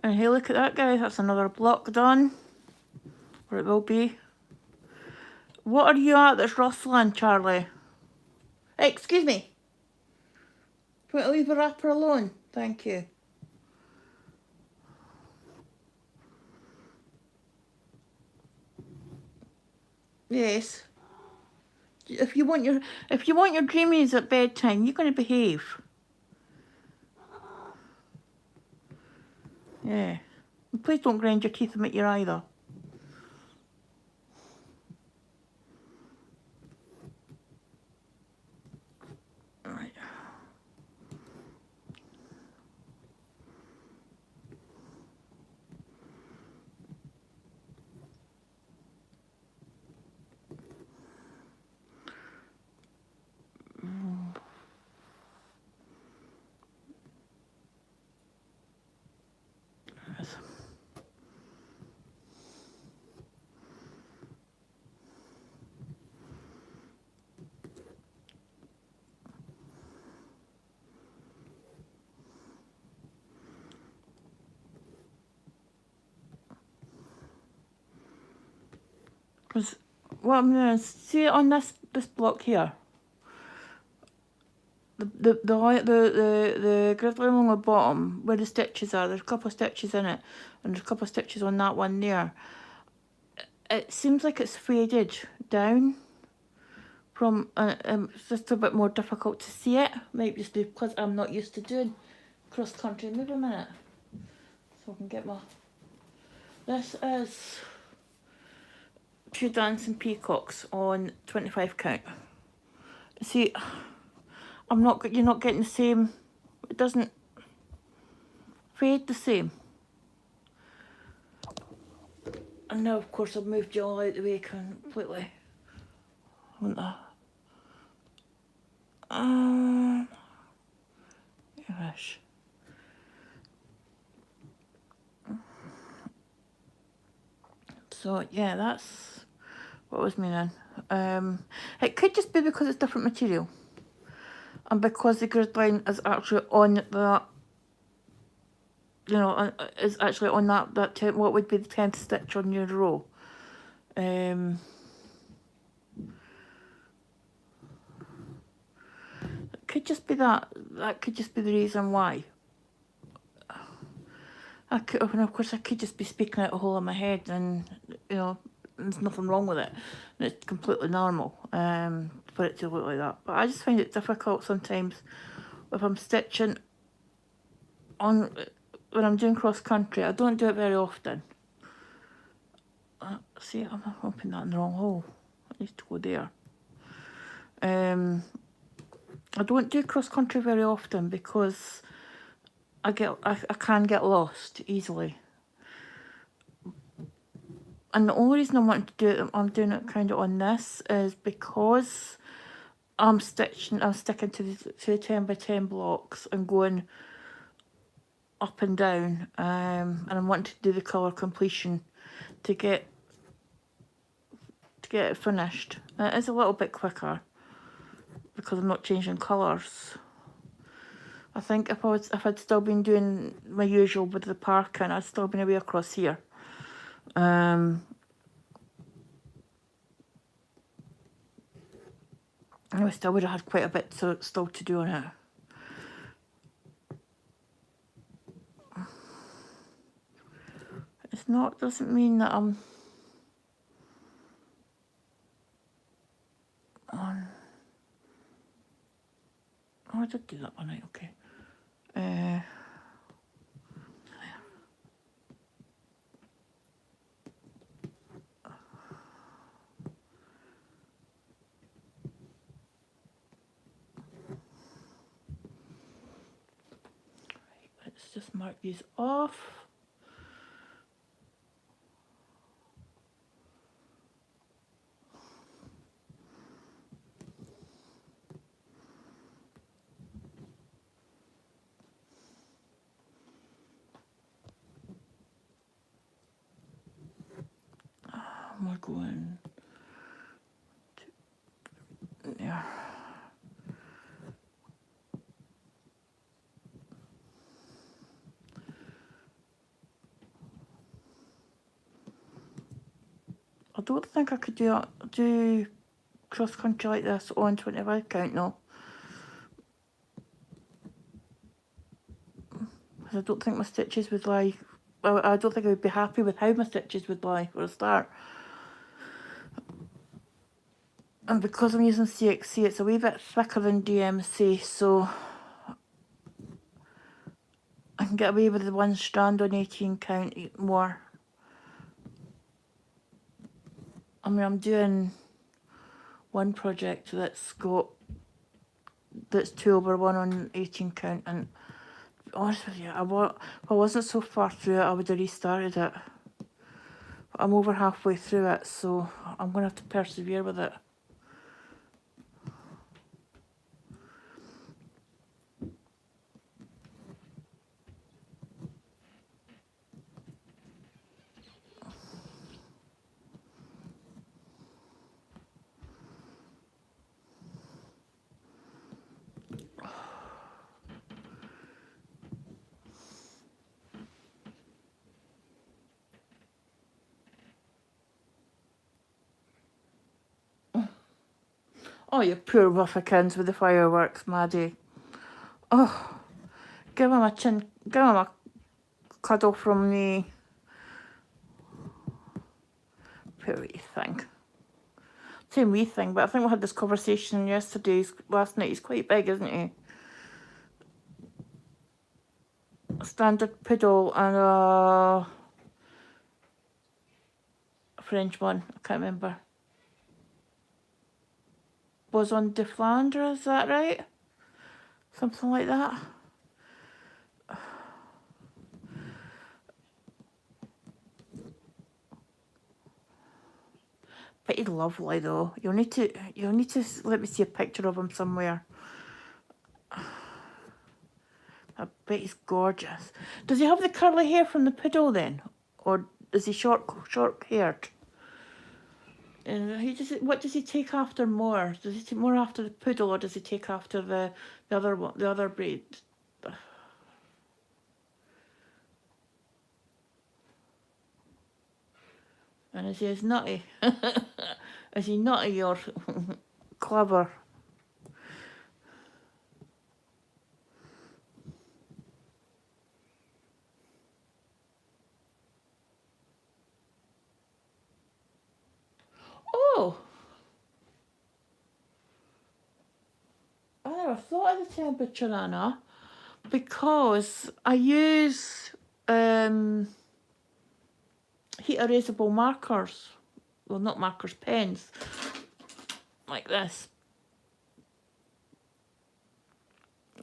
And hey, look at that, guys. That's another block done. Or it will be. What are you at that's rustling, Charlie? Hey, excuse me. Can I leave the wrapper alone? Thank you. Yes. If you want your dreamies at bedtime, you're going to behave. Yeah. And please don't grind your teeth and make your either. Right. Because what I'm doing is, see on this block here, the grid line along the bottom where the stitches are, there's a couple of stitches in it, and there's a couple of stitches on that one there. It seems like it's faded down from, it's just a bit more difficult to see it. Might just be because I'm not used to doing cross country. Move a minute so I can get my. This is Two Dancing Peacocks on 25 count. See, you're not getting the same, it doesn't fade the same. And now of course I've moved you all out the way completely. Haven't I? Gosh. So yeah, that's what I was meaning. It could just be because it's different material. And because the grid line is actually on that, you know, is actually on that what would be the 10th stitch on your row. It could just be that could just be the reason why. And of course I could just be speaking out a hole in my head, and you know, there's nothing wrong with it. And it's completely normal for it to look like that. But I just find it difficult sometimes if I'm stitching on, when I'm doing cross country. I don't do it very often. See, I'm opening that in the wrong hole. It needs to go there. I don't do cross country very often because I can get lost easily. And the only reason I want to do it, I'm doing it kind of on this, is because I'm sticking to the 10 by 10 blocks and going up and down, and I want to do the colour completion to get it finished. It is a little bit quicker because I'm not changing colours. I think if I'd still been doing my usual with the parking, I'd still been away across here. I still would have had quite a bit still to do on it. It's not, doesn't mean that I'm on. Oh, I did do that one, right, okay. Let's just mark these off. We're going to there. I don't think I could do cross country like this on 25 count, no. Because I don't think my stitches would lie. Well, I don't think I would be happy with how my stitches would lie for a start. And because I'm using CXC, it's a wee bit thicker than DMC, so I can get away with the one strand on 18 count more. I mean, I'm doing one project that's 2/1 on 18 count, and to be honest with you, if I wasn't so far through it, I would have restarted it. But I'm over halfway through it, so I'm going to have to persevere with it. Oh, you poor Wuffakins with the fireworks, Maddie. Oh, give him a cuddle from me. Poor wee thing. Same wee thing, but I think we had this conversation last night. He's quite big, isn't he? A standard poodle and a French one, I can't remember. Was on de Flandre, is that right? Something like that. But he's lovely though. You'll need to let me see a picture of him somewhere. I bet he's gorgeous. Does he have the curly hair from the poodle then? Or is he short haired? What does he take after more? Does he take more after the poodle, or does he take after the other one, the other breed? And is he as nutty? Is he nutty or clever? Oh, I never thought of the temperature, Anna, because I use heat erasable markers. Well, not markers, pens, like this.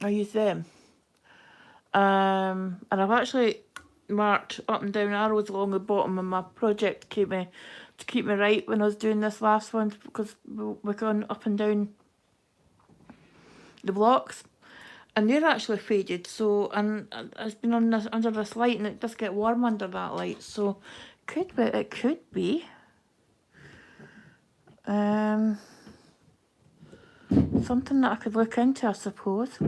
I use them. And I've actually marked up and down arrows along the bottom of my project to keep me right when I was doing this last one, because we're going up and down the blocks, and they're actually faded. So, and it's been under this light, and it does get warm under that light. So, it could be something that I could look into, I suppose.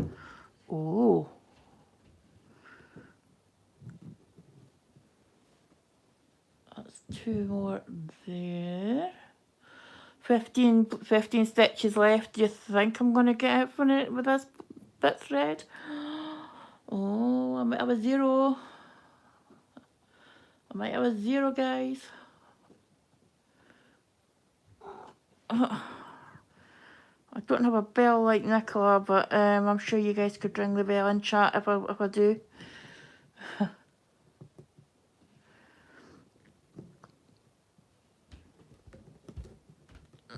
Oh. That's 2 more there. 15 stitches left. Do you think I'm going to get out from it with this bit thread? Oh, I might have a 0. I might have a 0, guys. I don't have a bell like Nicola, but I'm sure you guys could ring the bell and chat if I do.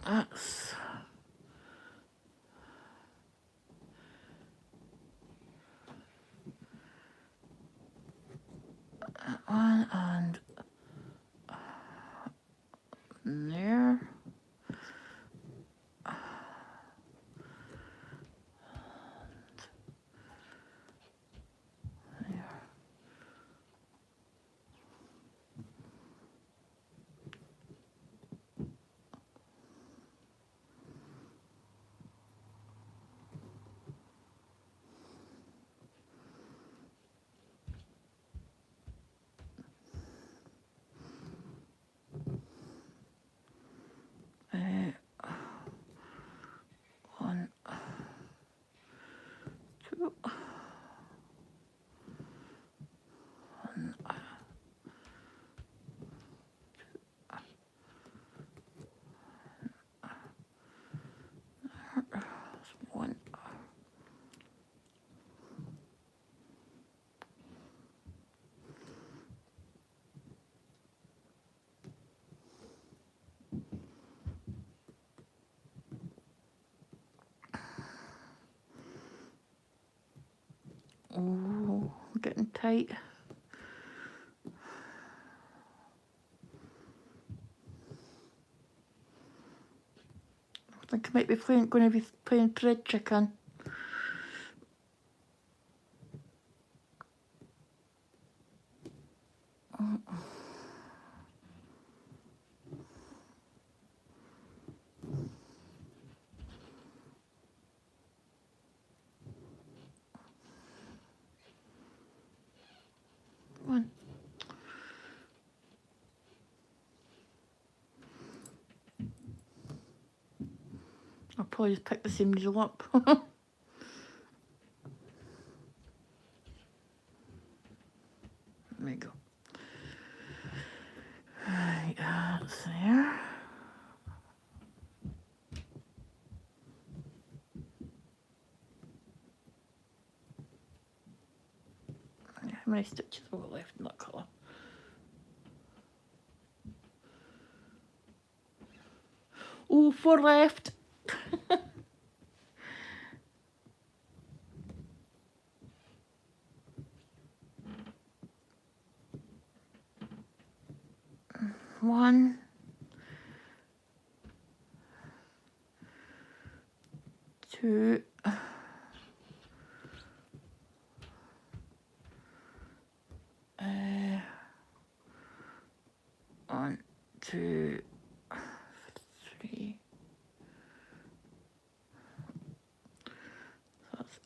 That's that one, and there. One, 2, 1. Oh, getting tight. I think I might be going to be playing thread chicken. One. I'll probably just pick the same needle up. There we go. Right, that's there. How many stitches have I got left in that colour? Oh, 4 left. One, two, 1, 2, 3. That's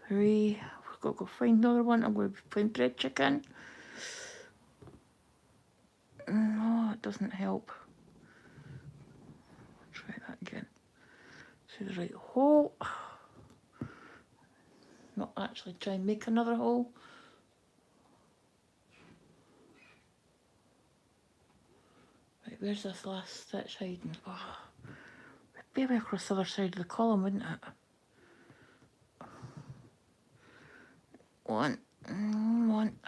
3. I've got to go find another one. I'm going to be playing bread chicken. No, it doesn't help. Try that again. Through the right hole. Not actually try and make another hole. Right, where's this last stitch hiding? Oh, it'd be across the other side of the column, wouldn't it? 1, 1.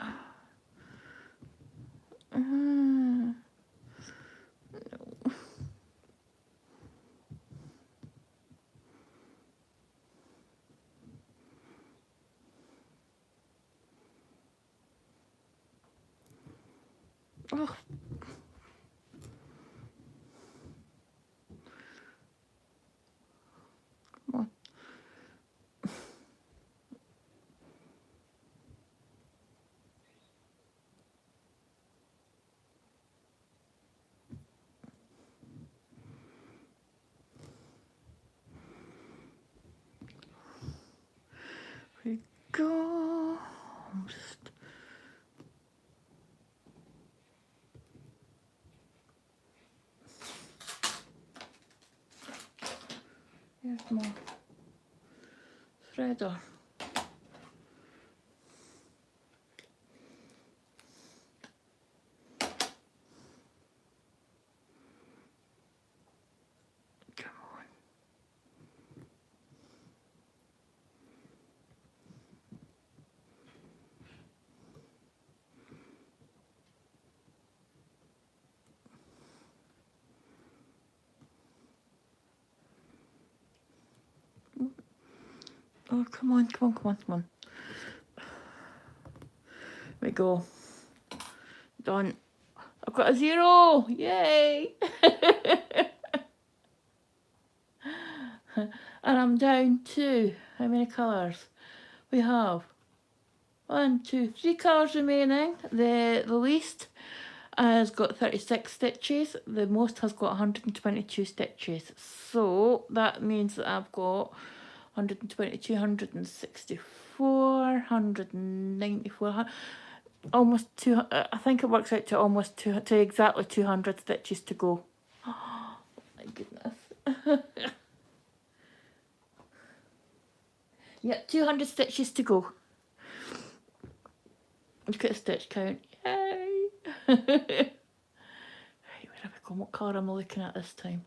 Oh. Come on. Here we go. Just here's my threader. Come on. Oh, come on, come on, come on, come on. There we go. Done. I've got a 0! Yay! And I'm down to how many colours? We have 1, 2, 3 colours remaining. The least has got 36 stitches. The most has got 122 stitches. So that means that I've got 122, 164, 194, almost 200. I think it works out to almost to exactly 200 stitches to go. Oh my goodness. Yep, 200 stitches to go. Look at the stitch count. Yay! Right, where have we gone? What colour am I looking at this time?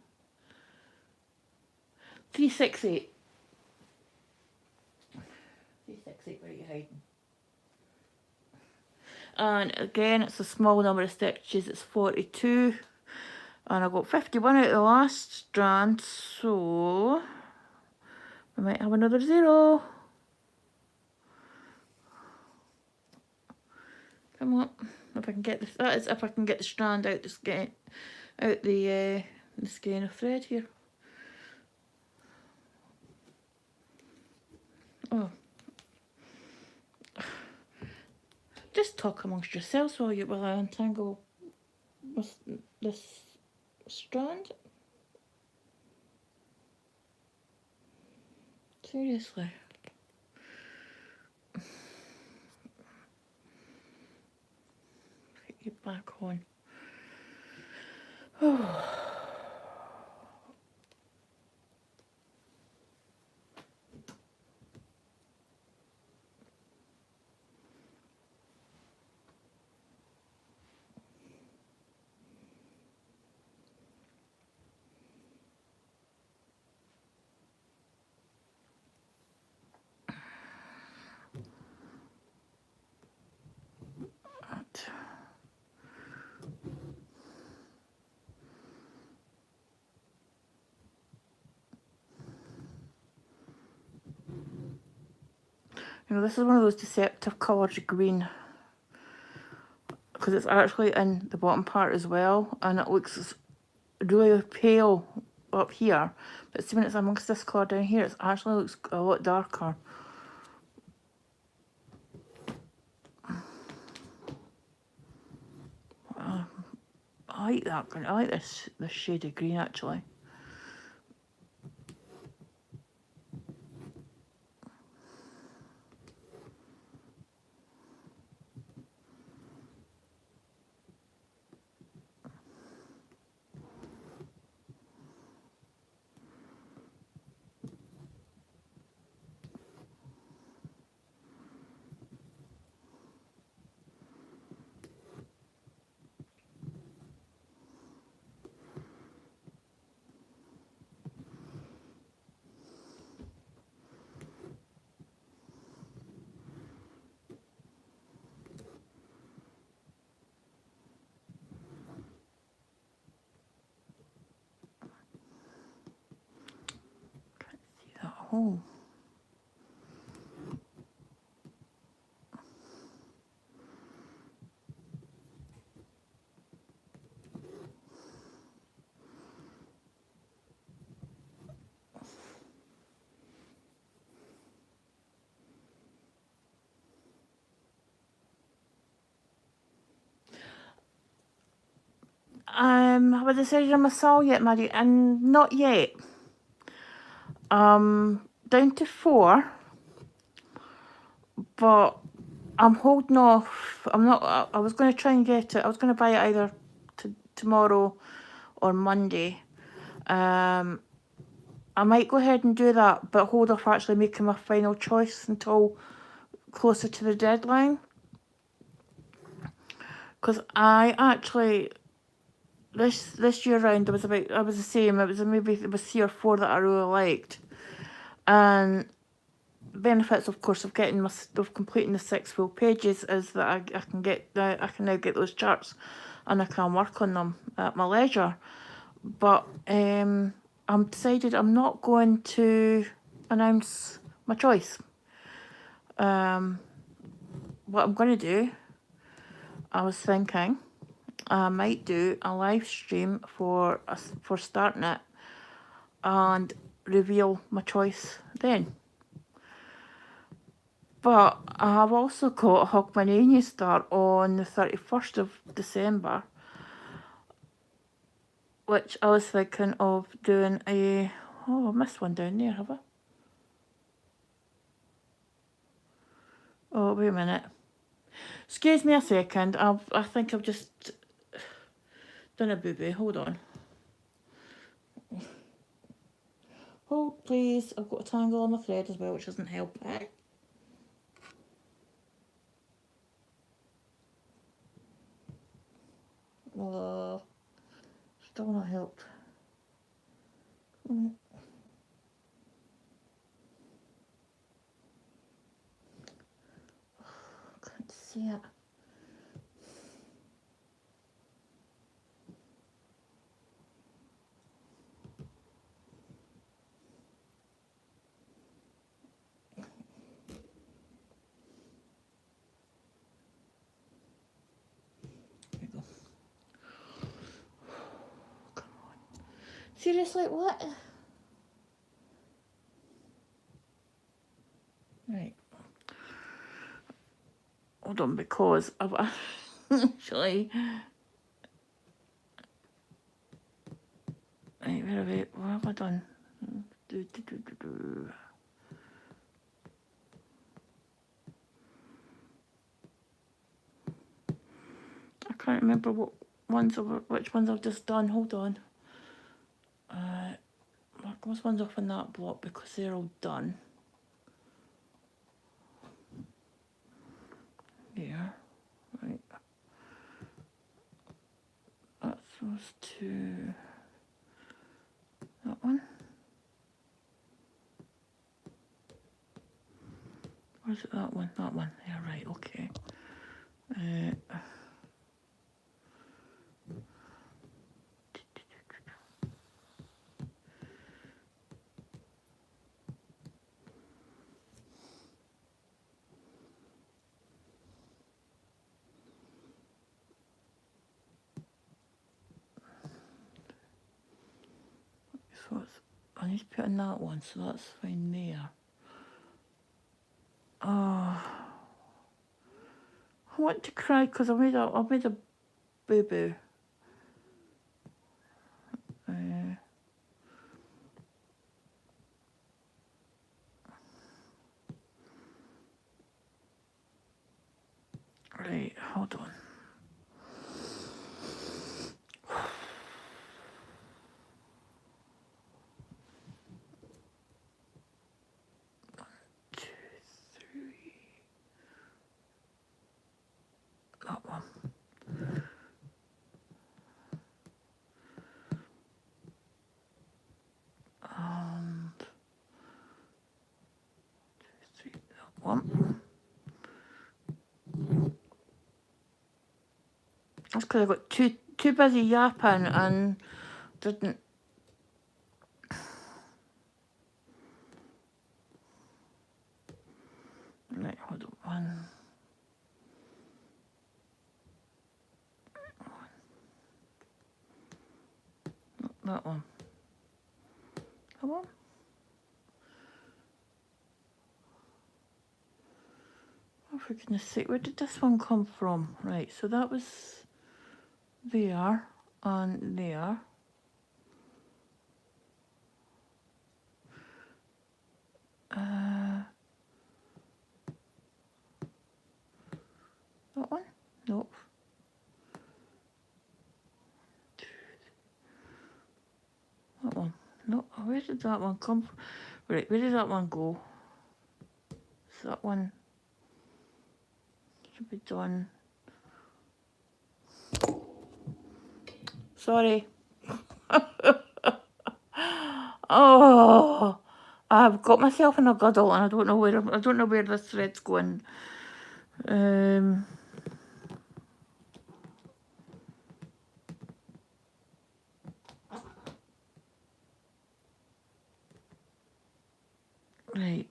368. 368, where are you hiding? And again, it's a small number of stitches, it's 42. And I got 51 out of the last strand, so we might have another 0. Come on, if I can get this. That is if I can get the strand out the skein, out the skein of thread here. Oh, just talk amongst yourselves while I untangle this strand. Seriously. Get you back on. Oh. You know, this is one of those deceptive colours, green, because it's actually in the bottom part as well, and it looks really pale up here, but see when it's amongst this colour down here, it actually looks a lot darker. I like that green. I like this shade of green actually. See that hole? Have I decided on my saw yet, Maddie? And not yet. Down to 4, but I'm holding off. I'm not. I was going to try and get it. I was going to buy it either tomorrow or Monday. I might go ahead and do that, but hold off actually making my final choice until closer to the deadline. Because I actually this year round, I was the same. It was 3 or 4 that I really liked, and benefits, of course, of completing the 6 full pages is that I can now get those charts, and I can work on them at my leisure. But I'm decided I'm not going to announce my choice. What I'm going to do, I was thinking, I might do a live stream for starting it and reveal my choice then. But I have also got a Hogmanay start on the 31st of December, which I was thinking of doing a... Oh, I missed one down there, have I? Oh, wait a minute. Excuse me a second. I think I've just done a boo-boo. Hold on. Hold, please. I've got a tangle on my thread as well, which doesn't help. Oh, still not helped. Can't see it. There we go. Come on. Seriously, what? Right. Hold on, because I've actually... Right, where are we? What have I done? I can't remember which ones I've just done. Hold on. Mark those ones off in that block because they're all done. There. Right. That's those 2. That one. Or is it that one? That one. Yeah, right, okay. So it's, I need to put in that one, so that's fine there. I want to cry because I made a boo-boo. Right, hold on. That one. And 2, 3, that one. That's because I got too busy yapping and didn't. Right, hold on. That one. Come on. Oh, for goodness sake, where did this one come from? Right, so that was there and there. That one? Nope. That one. No, where did that one come from? Right, where did that one go? So that one should be done. Sorry. Oh, I've got myself in a guddle and I don't know where this thread's going. Right.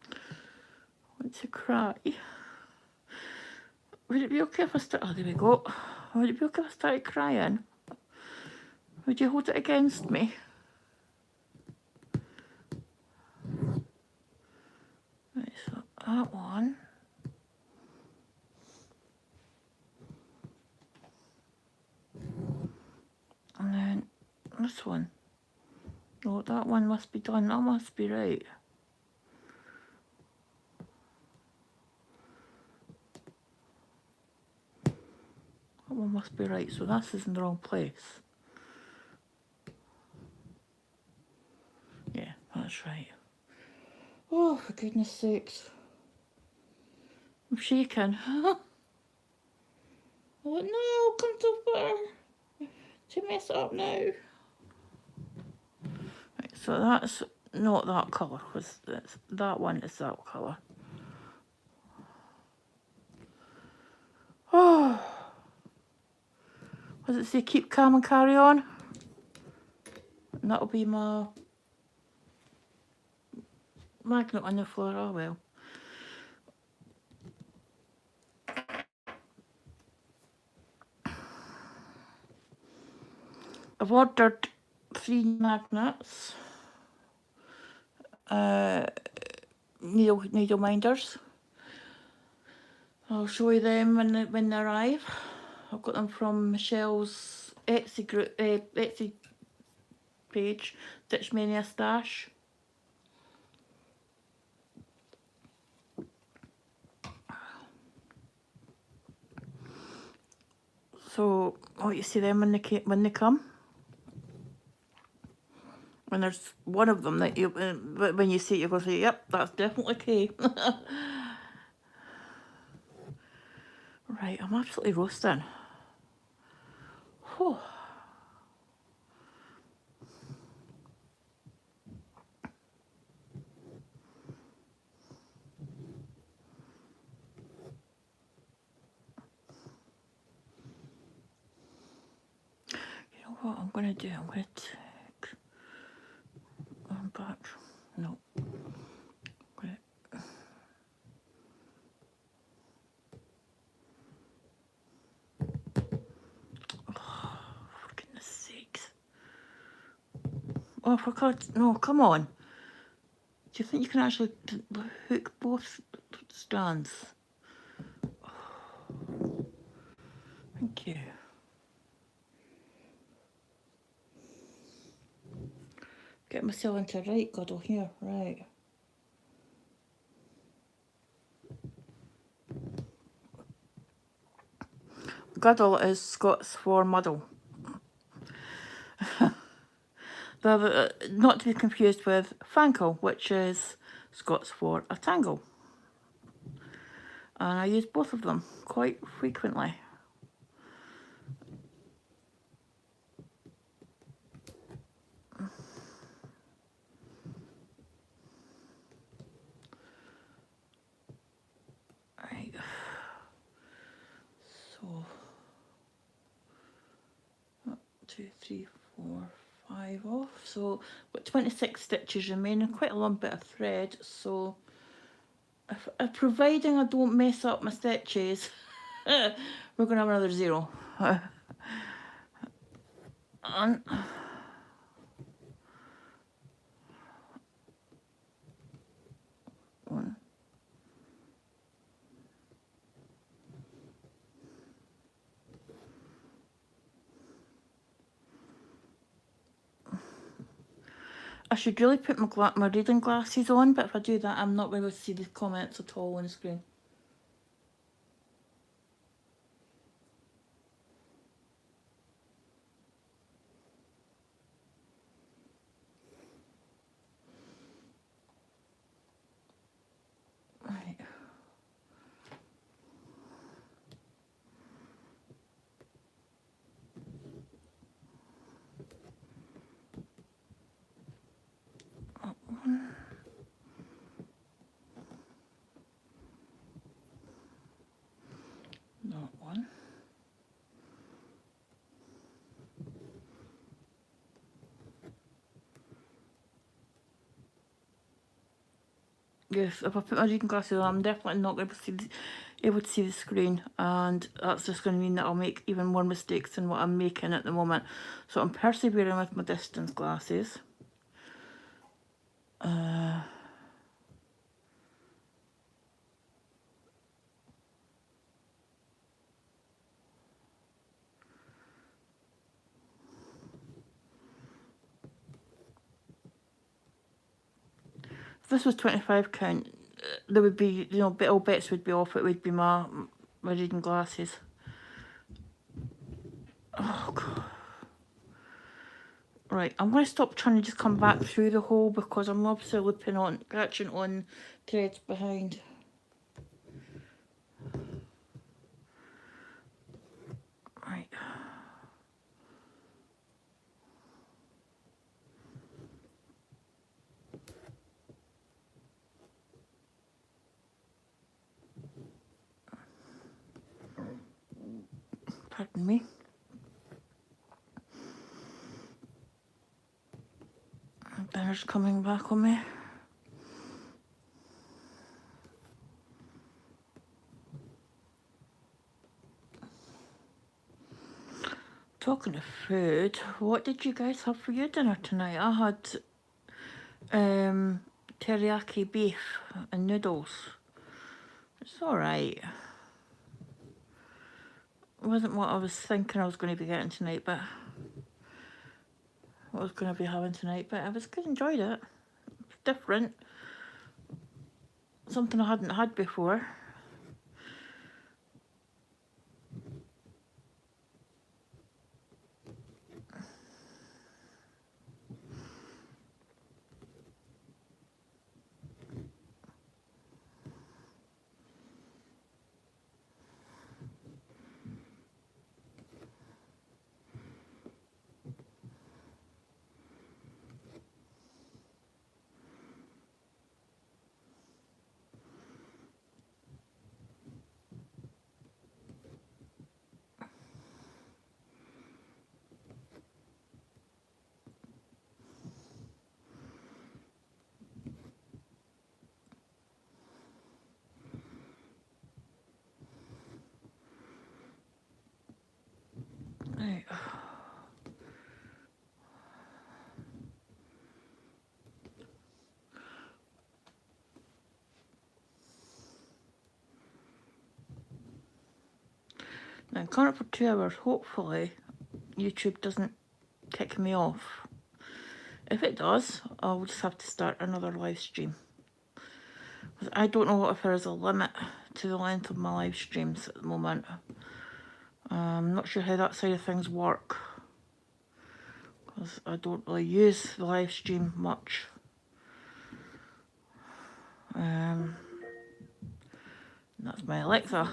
I want to cry. Would it be okay if I start? Oh, there we go. Would it be okay if I started crying? Would you hold it against me? Right, so that one. And then this one. No, that one must be done. That must be right. That one must be right. So this is in the wrong place. Yeah, that's right. Oh, for goodness sakes. I'm shaking. I thought, no, come so far to mess it up now. Right, so that's not that colour, because that one is that colour. Oh, what does it say? Keep calm and carry on. And that'll be my magnet on the floor. Oh well. I've ordered 3 magnets, needle minders. I'll show you them when they arrive. I've got them from Michelle's Etsy group, Etsy page, Stitch Mania Stash. So, you see them when they come. When there's one of them that you, when you see it, you go say, "Yep, that's definitely Kay." Right, I'm absolutely roasting. Whew. You know what I'm going to do? I'm going to take one back. No. Oh, for God's... No, come on. Do you think you can actually hook both strands? Thank you. Get myself into a right guddle here, right. Guddle is Scots for muddle. Not to be confused with fankle, which is Scots for a tangle. And I use both of them quite frequently. Right. So 2, 3, 4, 5 off. So got 26 stitches remaining, quite a long bit of thread. So if providing I don't mess up my stitches, we're gonna have another 0. And one. I should really put my reading glasses on, but if I do that, I'm not able to see the comments at all on the screen. Right. That one. That one. Yes, if I put my reading glasses on, I'm definitely not able to see the screen, and that's just going to mean that I'll make even more mistakes than what I'm making at the moment. So I'm persevering with my distance glasses. If this was 25 count, there would be, all bets would be off. It would be my reading glasses. Oh, God. Right, I'm going to stop trying to just come back through the hole because I'm obviously catching on threads behind. Right. Pardon me. Dinner's coming back on me. Talking of food, what did you guys have for your dinner tonight? I had teriyaki beef and noodles. It's alright. It wasn't what I was thinking I was going to be getting tonight, but what I was going to be having tonight, but I was good, enjoyed it. It's different. Something I hadn't had before. Right. Now I'm coming up for 2 hours. Hopefully YouTube doesn't kick me off. If it does, I'll just have to start another live stream. I don't know if there is a limit to the length of my live streams at the moment. I'm not sure how that side of things work, because I don't really use the live stream much. That's my Alexa.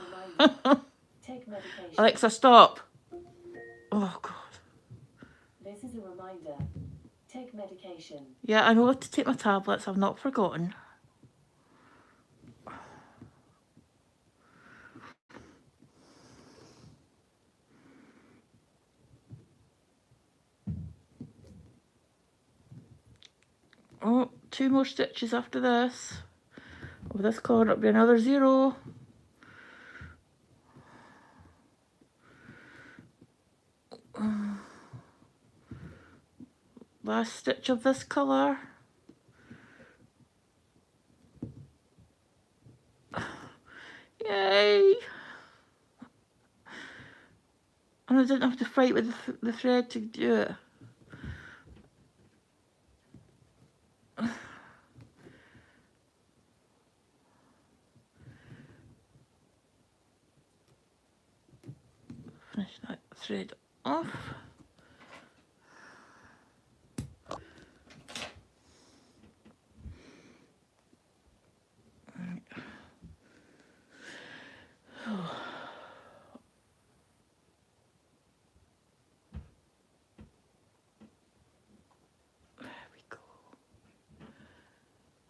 Alexa, stop. Oh, God. This is a reminder. Take medication. Yeah, I know to take my tablets. I've not forgotten. Oh, 2 more stitches after this. Over this corner, it'll be another 0. Last stitch of this colour. Yay! And I didn't have to fight with the thread to do it. Finish that thread off.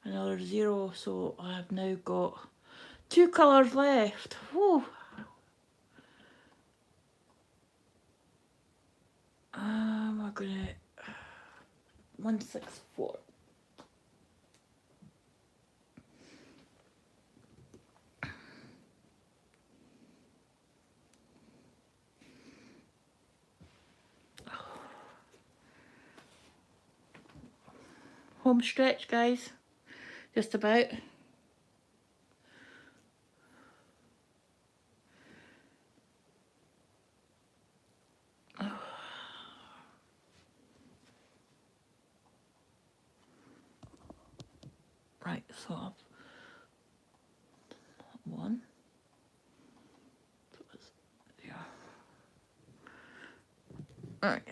Another 0, so I have now got 2 colours left. Whew. We're gonna 164. Home stretch, guys. Just about. Right, so I've 1. Yeah. Alright.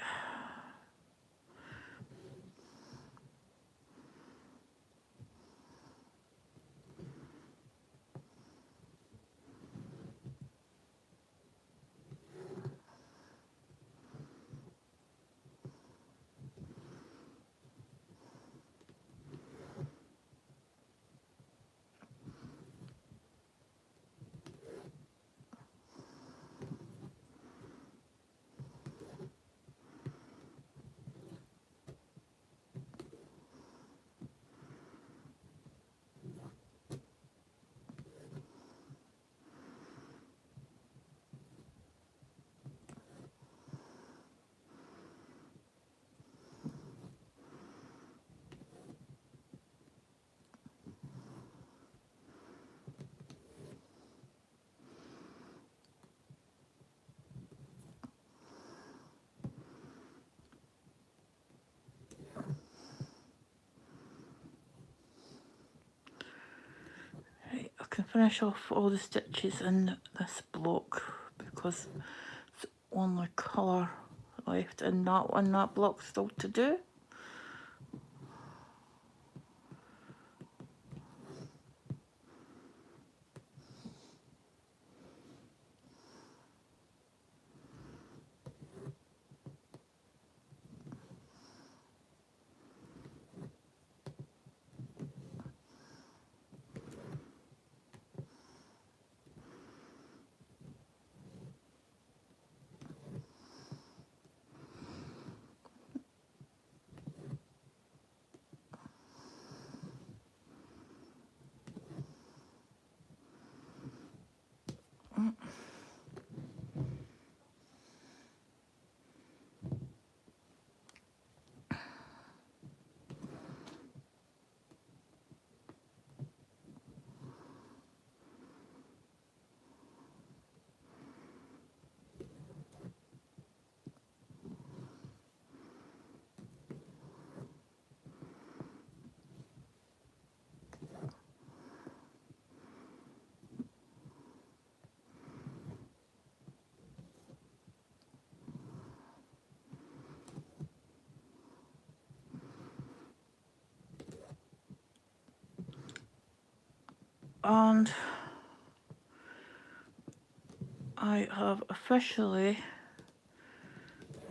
Right, I can finish off all the stitches in this block because it's the only colour left in that one. That block still to do. And I have officially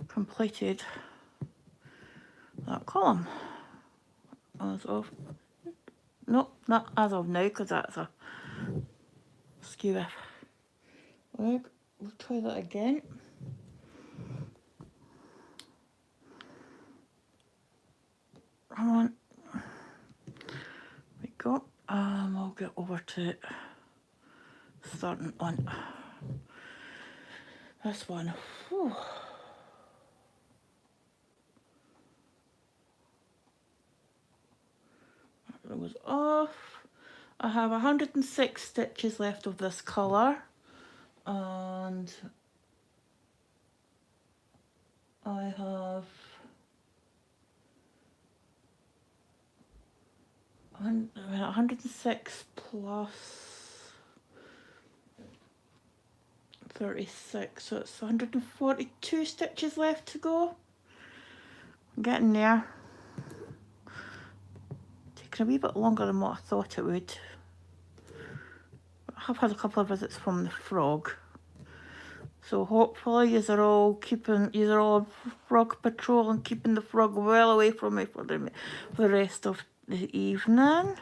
completed that column as of, nope, not as of now, because that's a skew if. We'll try that again. Come on. There we go. We'll get over to starting on this one. Whew. It was off. I have 106 stitches left of this colour, and I have 106 plus 36, so it's 142 stitches left to go. I'm getting there. Taking a wee bit longer than what I thought it would. I have had a couple of visits from the frog, so hopefully yous are all frog patrol and keeping the frog well away from me for the rest of the evening.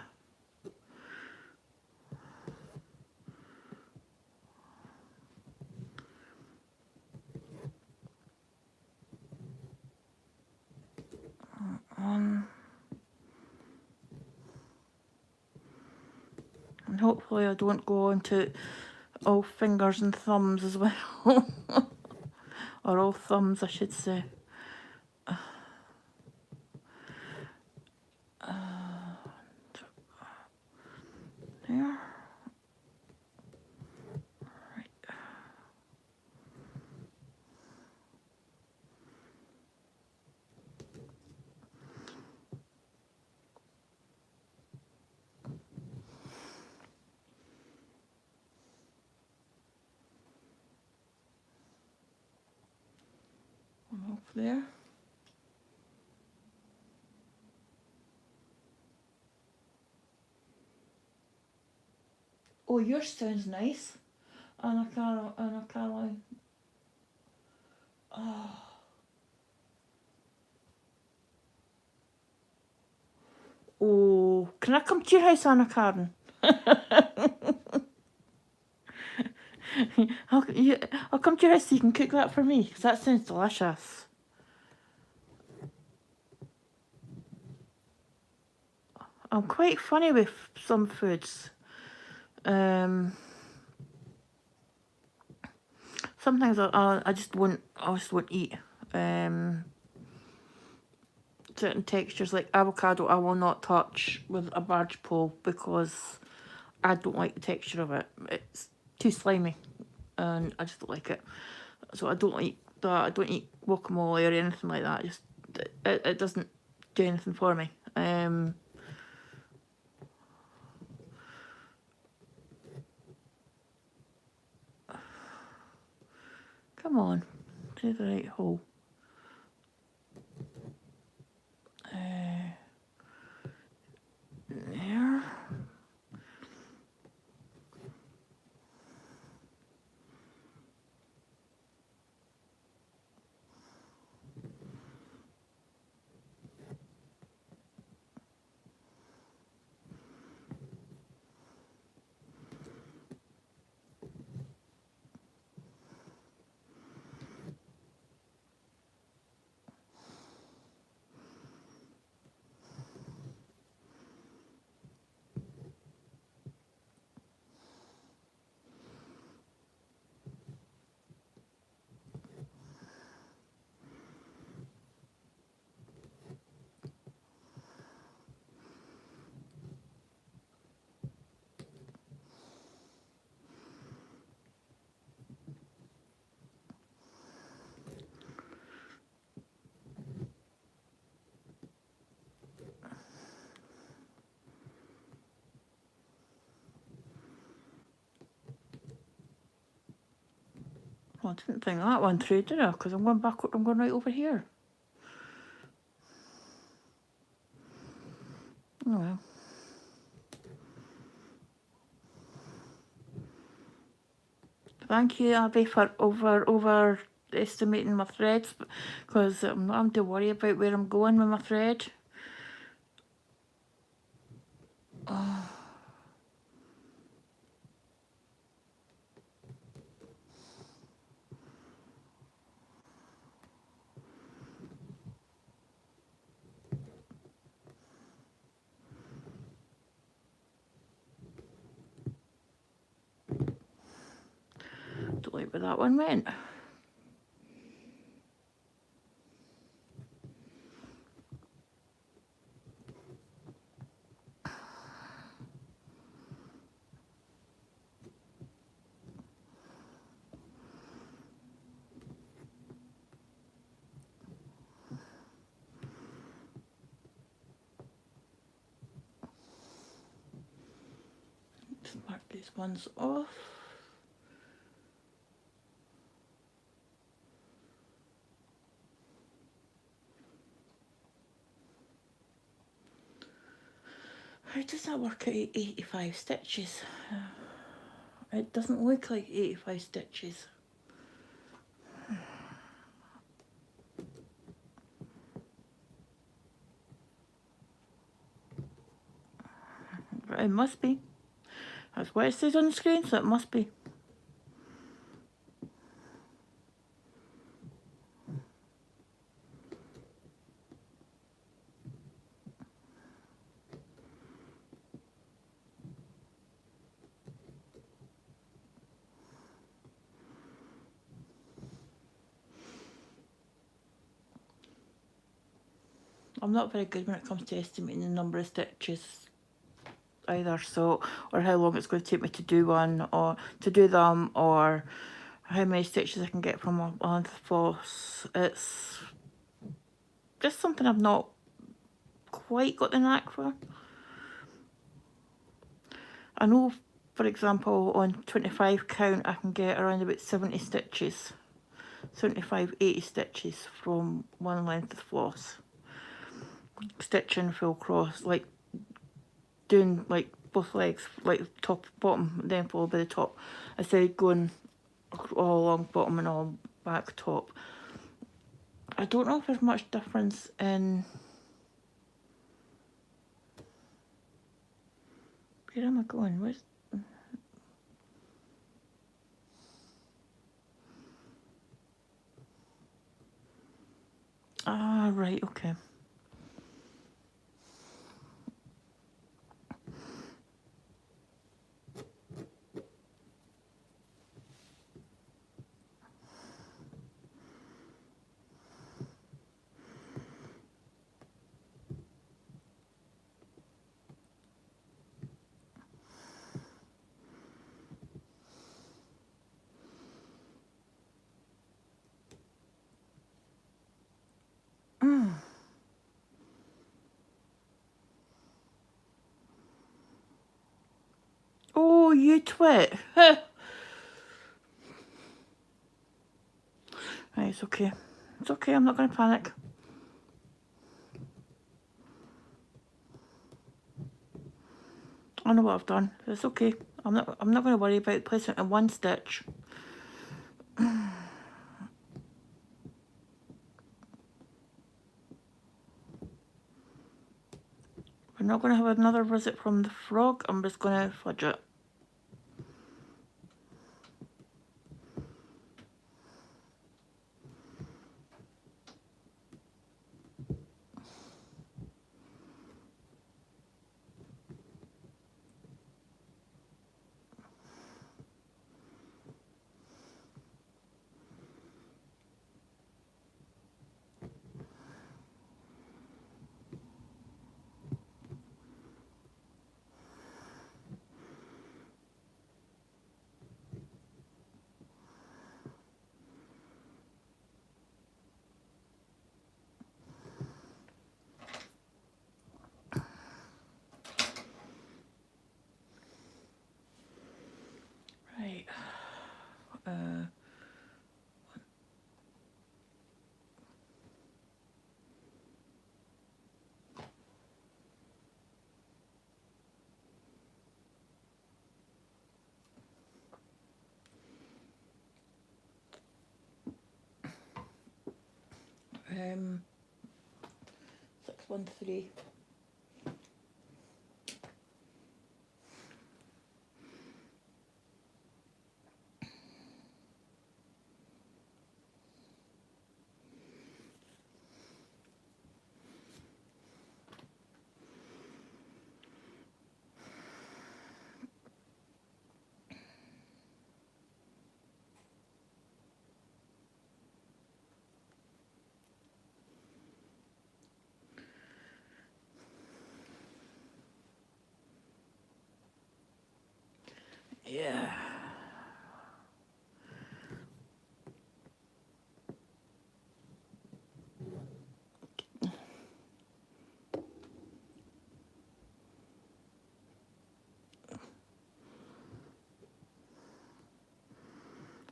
And hopefully I don't go into all fingers and thumbs as well. Or all thumbs, I should say. There. Right. One off there. Oh, yours sounds nice. Anna Caroline. Oh. Oh, can I come to your house, Anna Karen? I'll come to your house so you can cook that for me, because that sounds delicious. I'm quite funny with some foods. Some things I just won't eat. Certain textures like avocado I will not touch with a barge pole because I don't like the texture of it. It's too slimy and I just don't like it. So I don't like that. I don't eat guacamole or anything like that. It doesn't do anything for me. Come on, do the right hole. There. Well, I didn't think that one through, did I? Because I'm going right over here. Oh well. Thank you, Abby, for overestimating my threads, because I'm not having to worry about where I'm going with my thread. Don't like where that one went. Just mark these ones off. How does that work out 85 stitches? It doesn't look like 85 stitches. But it must be. That's what it says on the screen, so it must be. I'm not very good when it comes to estimating the number of stitches either, so, or how long it's going to take me to do one, or to do them, or how many stitches I can get from a length of floss. It's just something I've not quite got the knack for. I know, for example, on 25 count I can get around about 70 stitches, 75, 80 stitches from one length of floss. Stitching full cross, like doing like both legs, like top, bottom, then followed by the top, instead of going all along bottom and all back top. I don't know if there's much difference in... Where am I going? Where's... Ah, right, okay. Oh, you twit. Right, it's okay. It's okay, I'm not going to panic. I know what I've done. It's okay. I'm not going to worry about placement in one stitch. We're not going to have another visit from the frog. I'm just going to fudge it. 613. Yeah.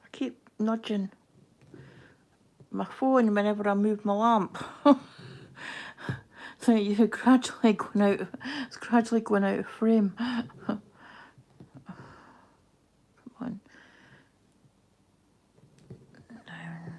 I keep nudging my phone whenever I move my lamp. So you're gradually going out, it's gradually going out of frame. Come on. Down.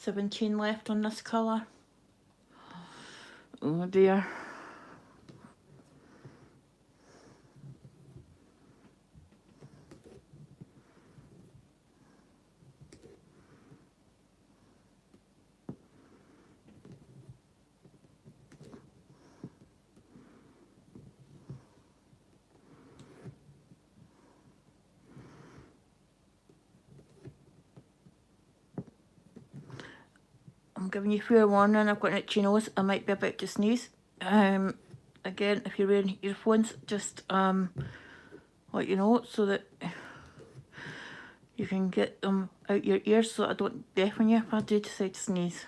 Seventeen left on this colour. Oh dear. I'm giving you fair warning, I've got an itchy nose, I might be about to sneeze. Again, if you're wearing earphones, just let you know so that you can get them out your ears so that I don't deafen you if I do decide to sneeze.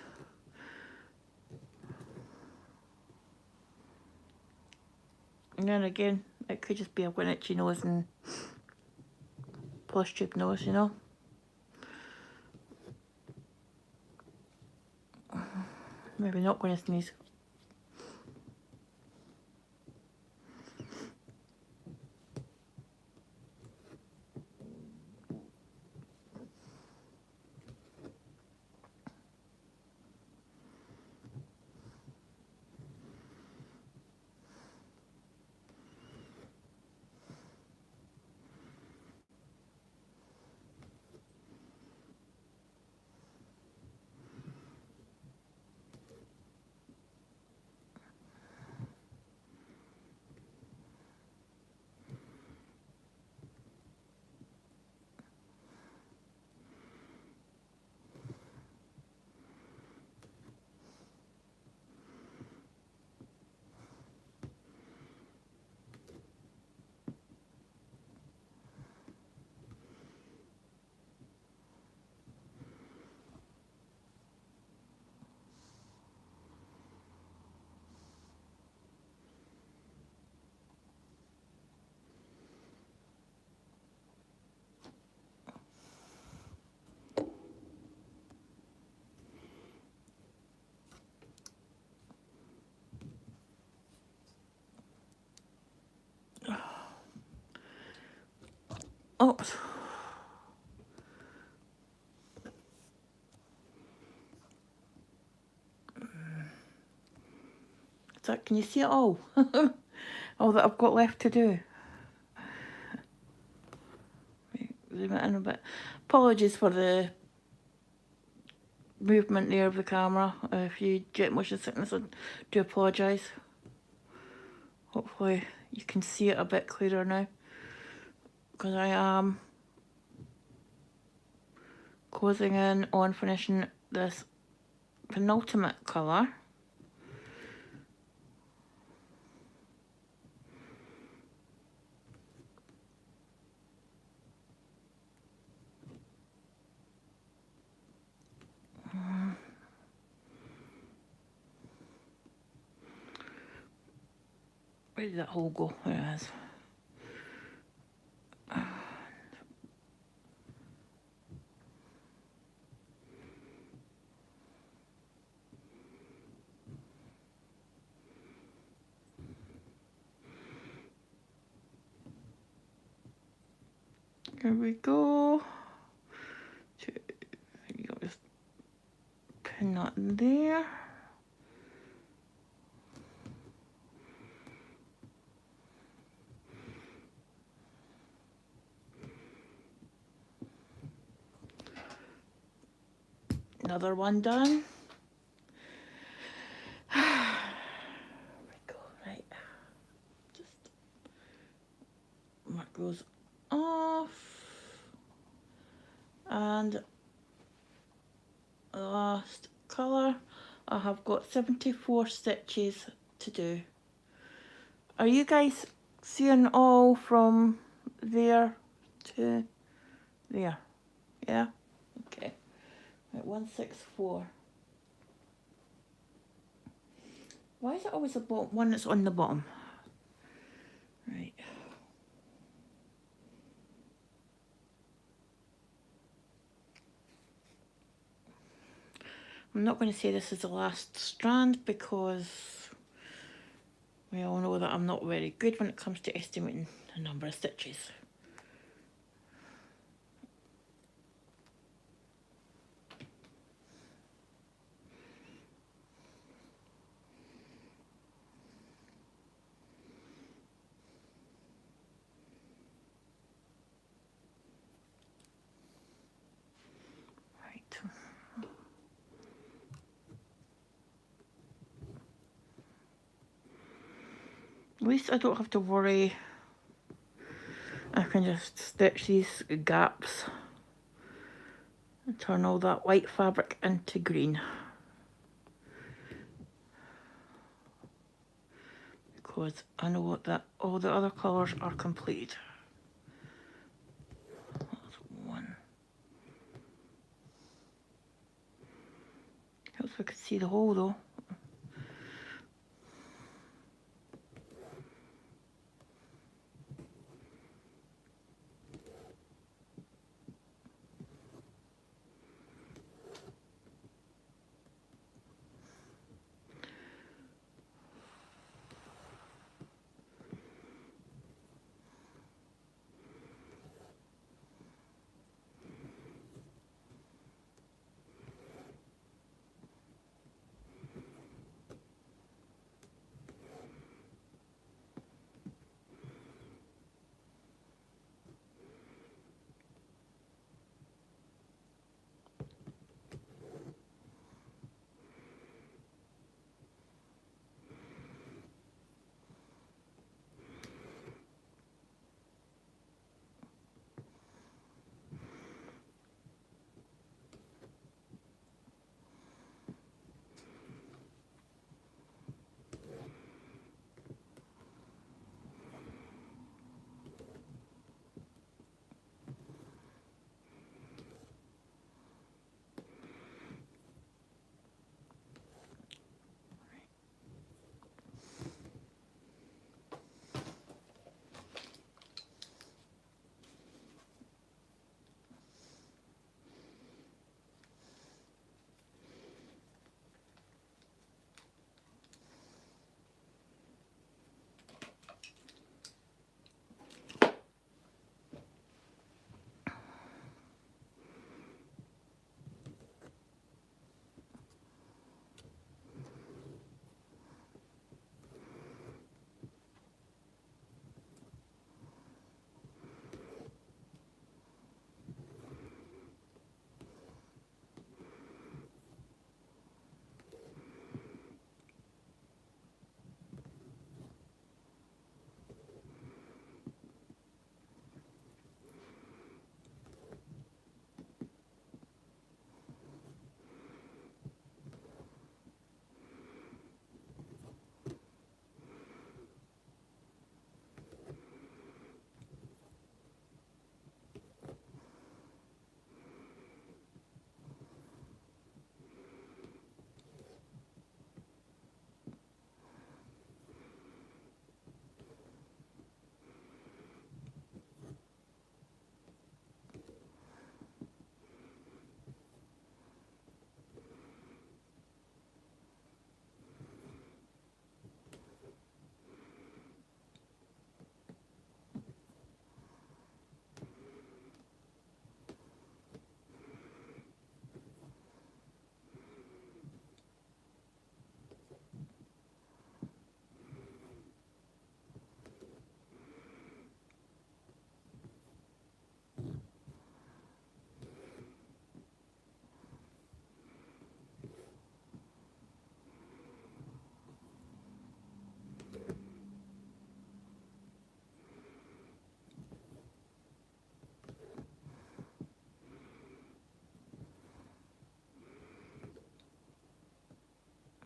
And then again, it could just be I've got an itchy nose and plush tube nose, you know. Maybe not going to sneeze. Oh. So can you see it all? All that I've got left to do. Zoom it in a bit. Apologies for the movement there of the camera. If you get motion sickness, I do apologise. Hopefully you can see it a bit clearer now, because I am closing in on finishing this penultimate colour. Where did that hole go? There it is. Here we go. You just pin that there. Another one done. There we go. Right. Just mark those off. And the last colour, I have got 74 stitches to do. Are you guys seeing all from there to there? Yeah? Okay. Right, 164. Why is it always the bottom one that's on the bottom? Right. I'm not going to say this is the last strand because we all know that I'm not very good when it comes to estimating the number of stitches. Right. At least I don't have to worry. I can just stitch these gaps and turn all that white fabric into green. because I know that all the other colours are complete. That's one. Helps if I could see the hole though.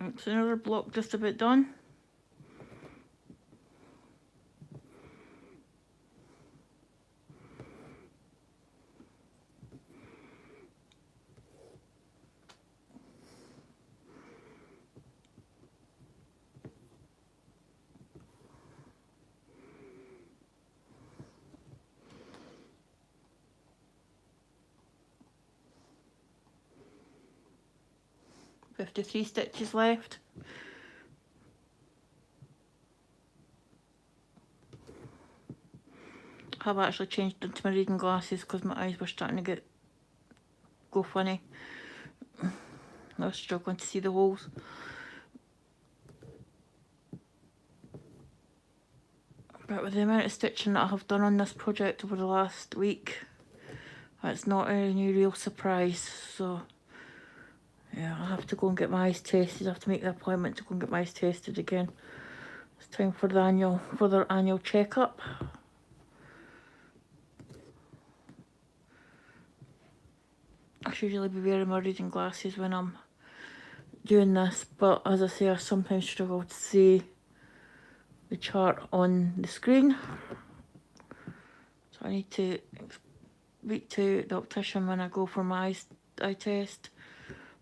It's another block just about done. "53 stitches left." I have actually changed into my reading glasses because my eyes were starting to go funny. I was struggling to see the holes. But with the amount of stitching that I have done on this project over the last week, it's not any real surprise. So yeah, I'll have to go and get my eyes tested. I have to make the appointment to go and get my eyes tested again. It's time for their annual checkup. I should usually be wearing my reading glasses when I'm doing this, but as I say, I sometimes struggle to see the chart on the screen. So I need to speak to the optician when I go for my eye test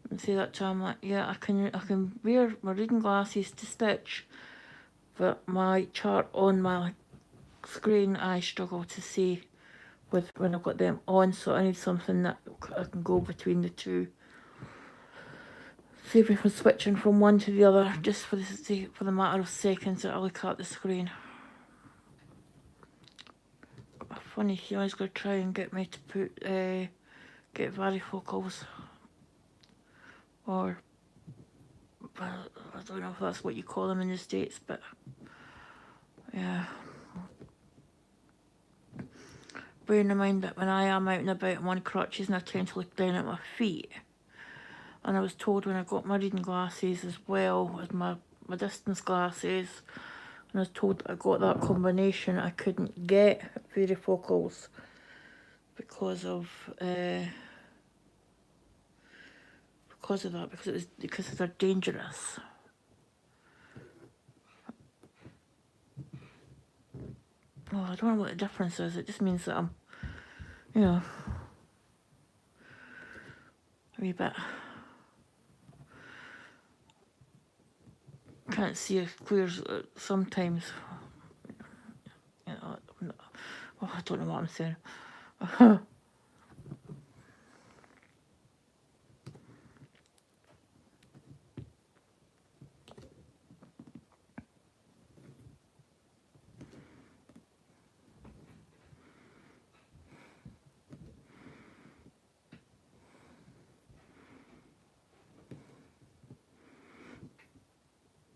and say that to him, like, yeah, I can wear my reading glasses to stitch, but my chart on my screen I struggle to see with when I've got them on, so I need something that I can go between the two. Save me from switching from one to the other just for the matter of seconds that I look at the screen. Funny, he always going to try and get me to get varifocals, or I don't know if that's what you call them in the States, but yeah. Bearing in mind that when I am out and about, I'm on crutches and I tend to look down at my feet. And I was told when I got my reading glasses as well as my distance glasses, and I was told that I got that combination, I couldn't get varifocals because of that, because they're dangerous. Well, I don't know what the difference is. It just means that I'm, you know, a wee bit. Can't see as clear sometimes. You know, I don't know what I'm saying.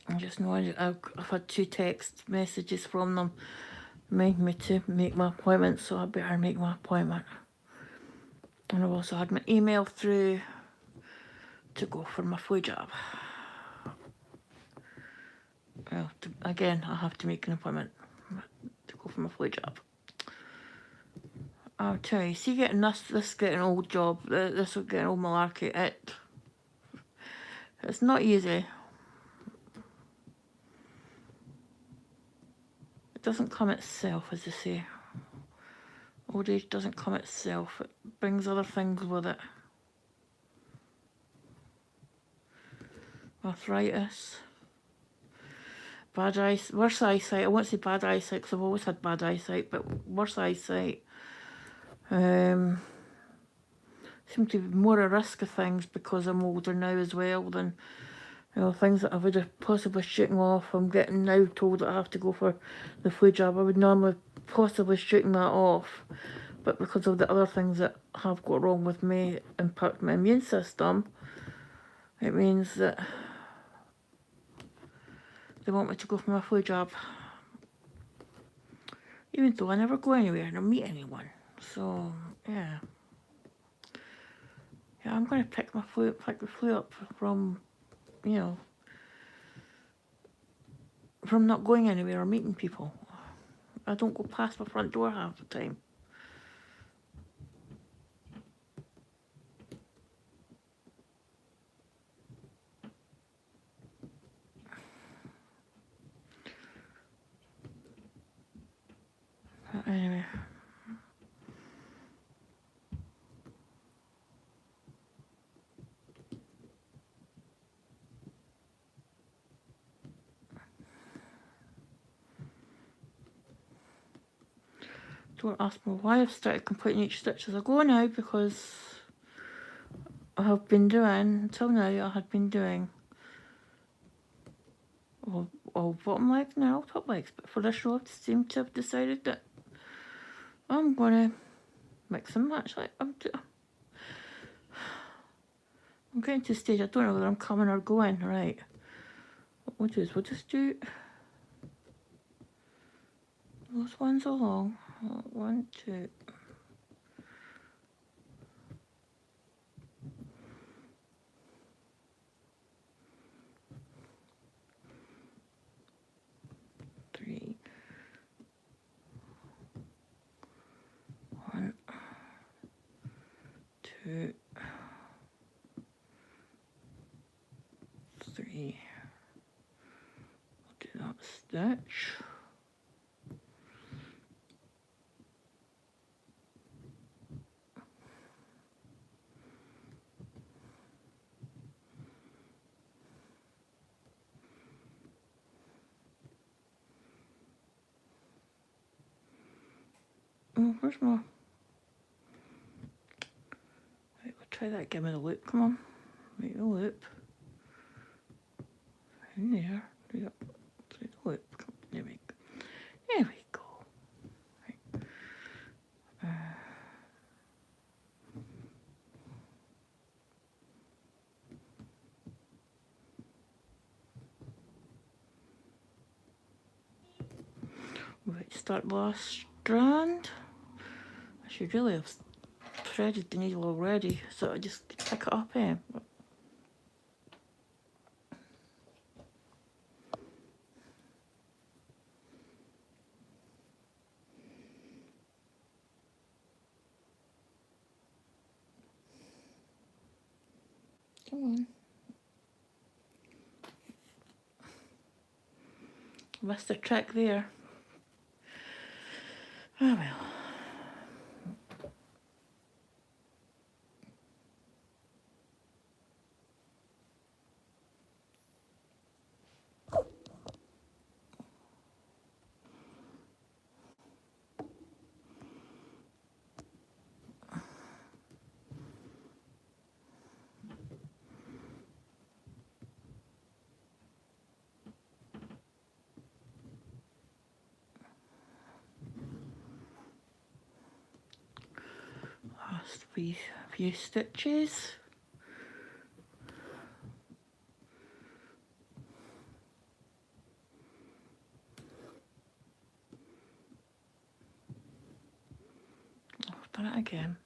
I just know I've had 2 text messages from them reminding me to make my appointment, so I better make my appointment. And I've also had my email through to go for my flu jab. Well, again, I have to make an appointment to go for my flu jab. I'll tell you, see, getting this getting old job, this getting old malarkey, it's not easy. It doesn't come itself, as they say. Old age doesn't come itself. It brings other things with it. Arthritis. Bad eyesight. Worse eyesight. I won't say bad eyesight because I've always had bad eyesight, but worse eyesight. Seem to be more a risk of things because I'm older now as well than, you know, things that I would have possibly shooting off. I'm getting now told that I have to go for the flu jab. I would normally possibly shooting that off, but because of the other things that have got wrong with me, impact my immune system, it means that they want me to go for my flu jab, even though I never go anywhere nor meet anyone. So yeah, I'm going to pick the flu up from, you know, from not going anywhere or meeting people. I don't go past my front door half the time. But anyway. Don't ask me why I've started completing each stitch as I go now, because I have been doing, until now, I had been doing all bottom legs and all top legs, but for this row I seem to have decided that I'm going to mix and match. Like I'm getting to the stage I don't know whether I'm coming or going. Right, what we'll do is we'll just do those ones along. 1, 2. Three. 1, 2, 3. We'll do that stitch. Oh, where's my... Right, we'll try that, give me the loop, come on. Make the loop. In there. Yep. Through the loop. Come on. There we go. There we go. Right. Right, start the last strand. I should really have threaded the needle already, so I just pick it up, eh? Come on. Missed a trick there. Oh well. Last few stitches. I've done it again.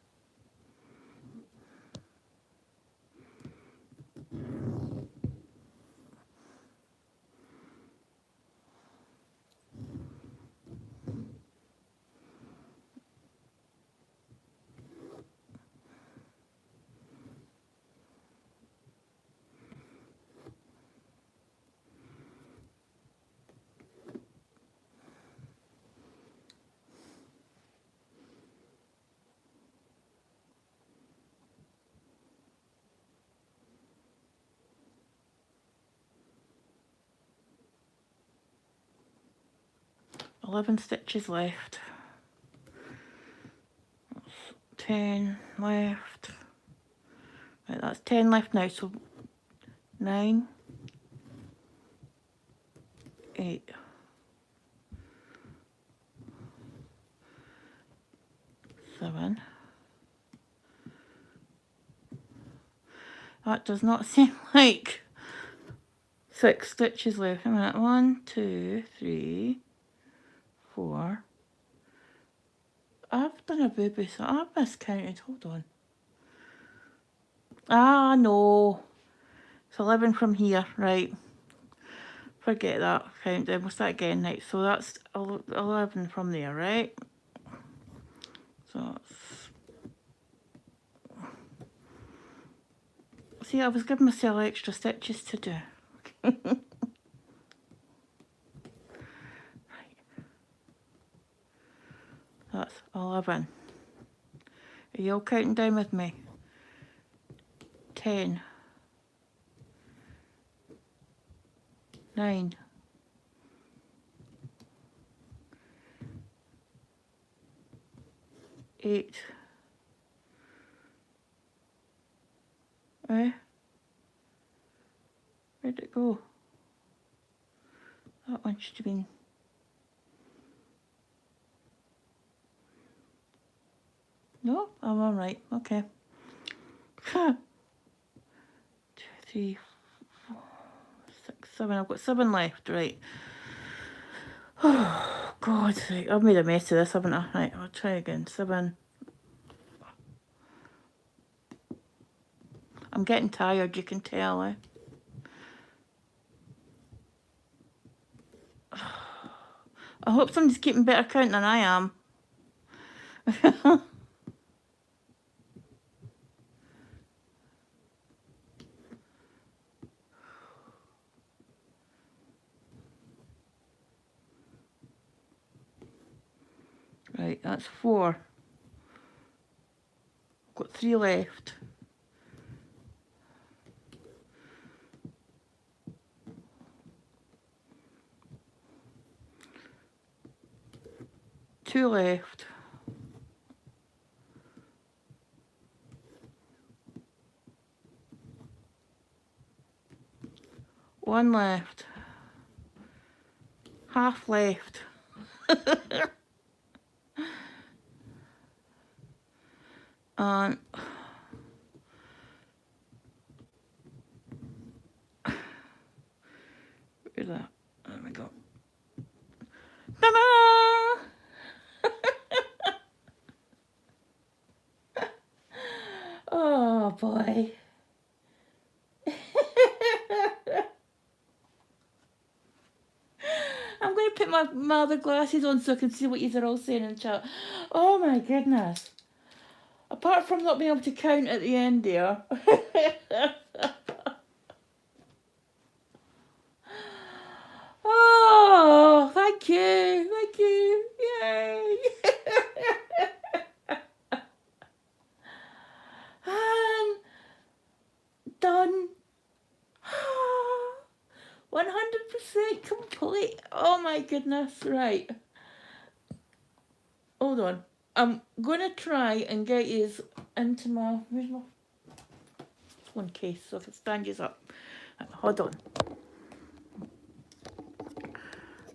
That's 11 stitches left. That's 10 left. Right, that's 10 left now, so 9, 8, 7. That does not seem like 6 stitches left. A minute. 1, 2, 3, 4. I've done a boo-boo, so I've miscounted. Hold on. Ah, no. It's 11 from here, right. Forget that countdown. We'll start again, right. So that's 11 from there, right? So that's... See, I was giving myself extra stitches to do. Right. That's 11. Are you all counting down with me? 10. 9. 8. Eh? Where'd it go? That one should have been... No, I'm all right. Okay. 2, 3, 4, 6, 7. I've got 7 left, right. Oh, God. Right. I've made a mess of this, haven't I? Right, I'll try again. 7. I'm getting tired, you can tell, eh? I hope somebody's keeping better count than I am. Right, that's 4. Got 3 left. Two left. One left. Half left. And where's that? There we go. Ta-da! Oh boy. I'm going to put my other glasses on so I can see what you are all saying in chat. Oh my goodness. Apart from not being able to count at the end there. Oh, thank you. Thank you. Yay. And done. 100% complete. Oh my goodness. Right. Hold on. I'm going to try and get you into my... Where's my phone case so I can stand you up. Hold on.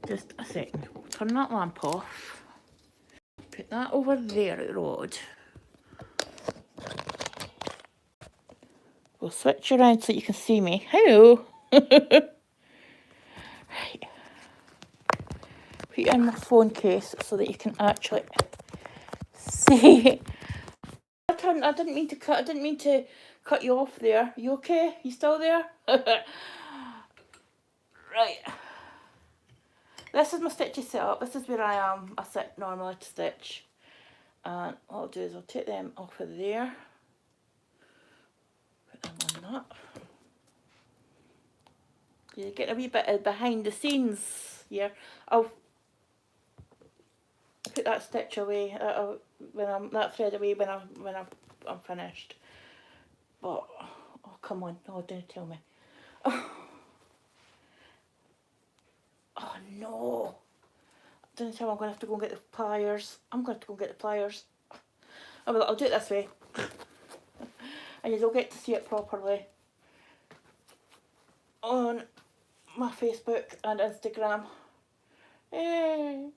Just a second. Turn that lamp off. Put that over there at the road. We'll switch around so you can see me. Hello. Right. Put you in my phone case so that you can actually see. I didn't mean to cut. I didn't mean to cut you off there. You okay? You still there? Right. This is my stitchy setup. This is where I am. I sit normally to stitch. And what I'll do is I'll take them off of there. Put them on that. You get a wee bit of behind the scenes here. I'll put that stitch away that thread away when I'm finished. But oh come on, no, don't tell me. Oh no! Don't tell me I'm gonna have to go and get the pliers. I'm gonna have to go and get the pliers. Oh well, I'll do it this way, and you'll get to see it properly on my Facebook and Instagram. Hey.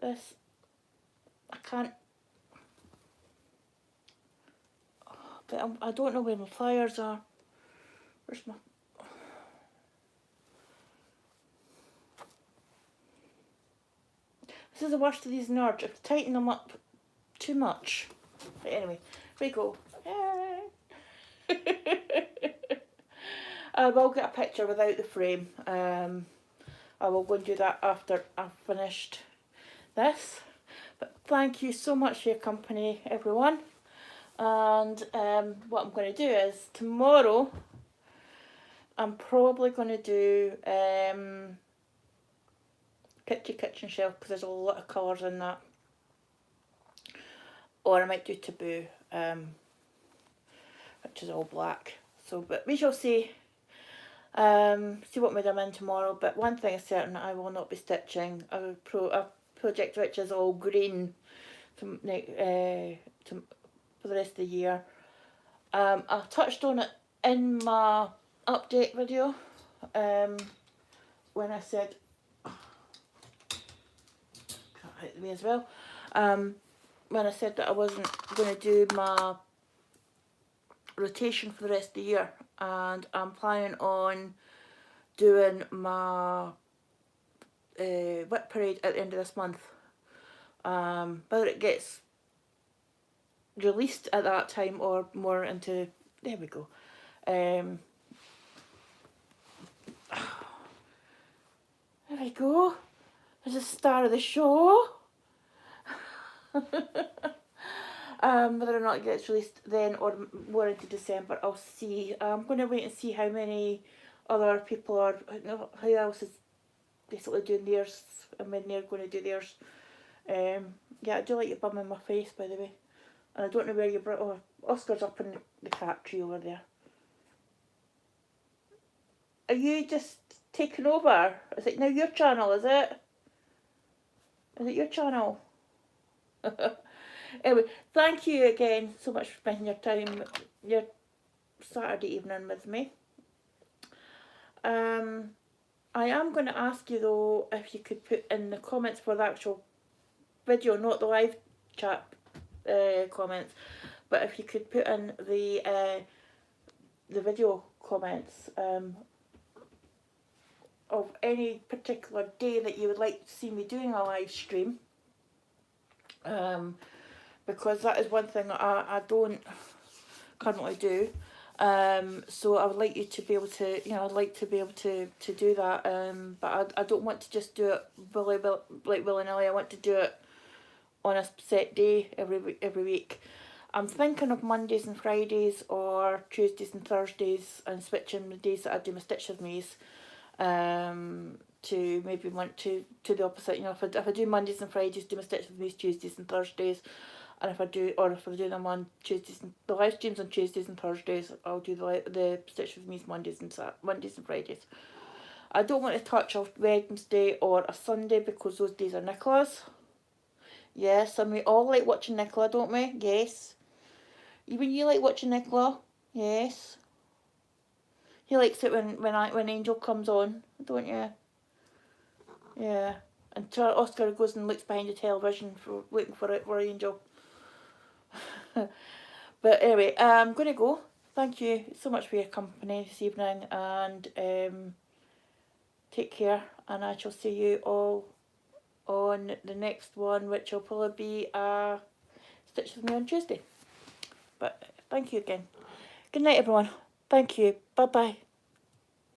This, I can't, but I don't know where my pliers are. Where's my... This is the worst of these nerds. If I tighten them up too much. But anyway, here we go. I will get a picture without the frame. I will go and do that after I've finished this. But thank you so much for your company, everyone. And what I'm going to do is tomorrow I'm probably going to do kitchen shelf because there's a lot of colours in that. Or I might do taboo, which is all black. So, but we shall see. See what mood I'm in tomorrow. But one thing is certain, I will not be stitching a project which is all green for the rest of the year. I touched on it in my update video when I said out the way as well. When I said that I wasn't going to do my rotation for the rest of the year, and I'm planning on doing my whip parade at the end of this month. Whether it gets released at that time or more into, there we go. There we go. There's the star of the show. Whether or not it gets released then or more into December, I'll see. I'm going to wait and see how many other people are, who else is basically doing theirs and when they're going to do theirs. Yeah, I do like your bum in my face, by the way. And I don't know where you brought. Oh, Oscar's up in the cat tree over there. Are you just taking over? Is it now your channel, is it? Is it your channel? Anyway, thank you again so much for spending your time, your Saturday evening with me. I am going to ask you though if you could put in the comments for the actual video, not the live chat comments, but if you could put in the video comments of any particular day that you would like to see me doing a live stream, because that is one thing that I don't currently do. So I would like you to be able to, I'd like to be able to do that, but I don't want to just do it willy-nilly. I want to do it on a set day every week. I'm thinking of Mondays and Fridays or Tuesdays and Thursdays, and switching the days that I do my Stitch With Me's to maybe want to the opposite. If I do Mondays and Fridays, do my Stitch With Me's Tuesdays and Thursdays, and if I do them on Tuesdays, the live streams on Tuesdays and Thursdays, I'll do the Stitch With Me's Mondays and Fridays. I don't want to touch a Wednesday or a Sunday because those days are Nicola's. Yes, and we all like watching Nicola, don't we? Yes. Even you like watching Nicola? Yes. He likes it when Angel comes on, don't you? Yeah. Until Oscar goes and looks behind the television looking for Angel. But anyway, I'm going to go. Thank you so much for your company this evening, and take care, and I shall see you all on the next one, which will probably be a Stitch With Me on Tuesday. But thank you again. Good night, everyone. Thank you. Bye-bye.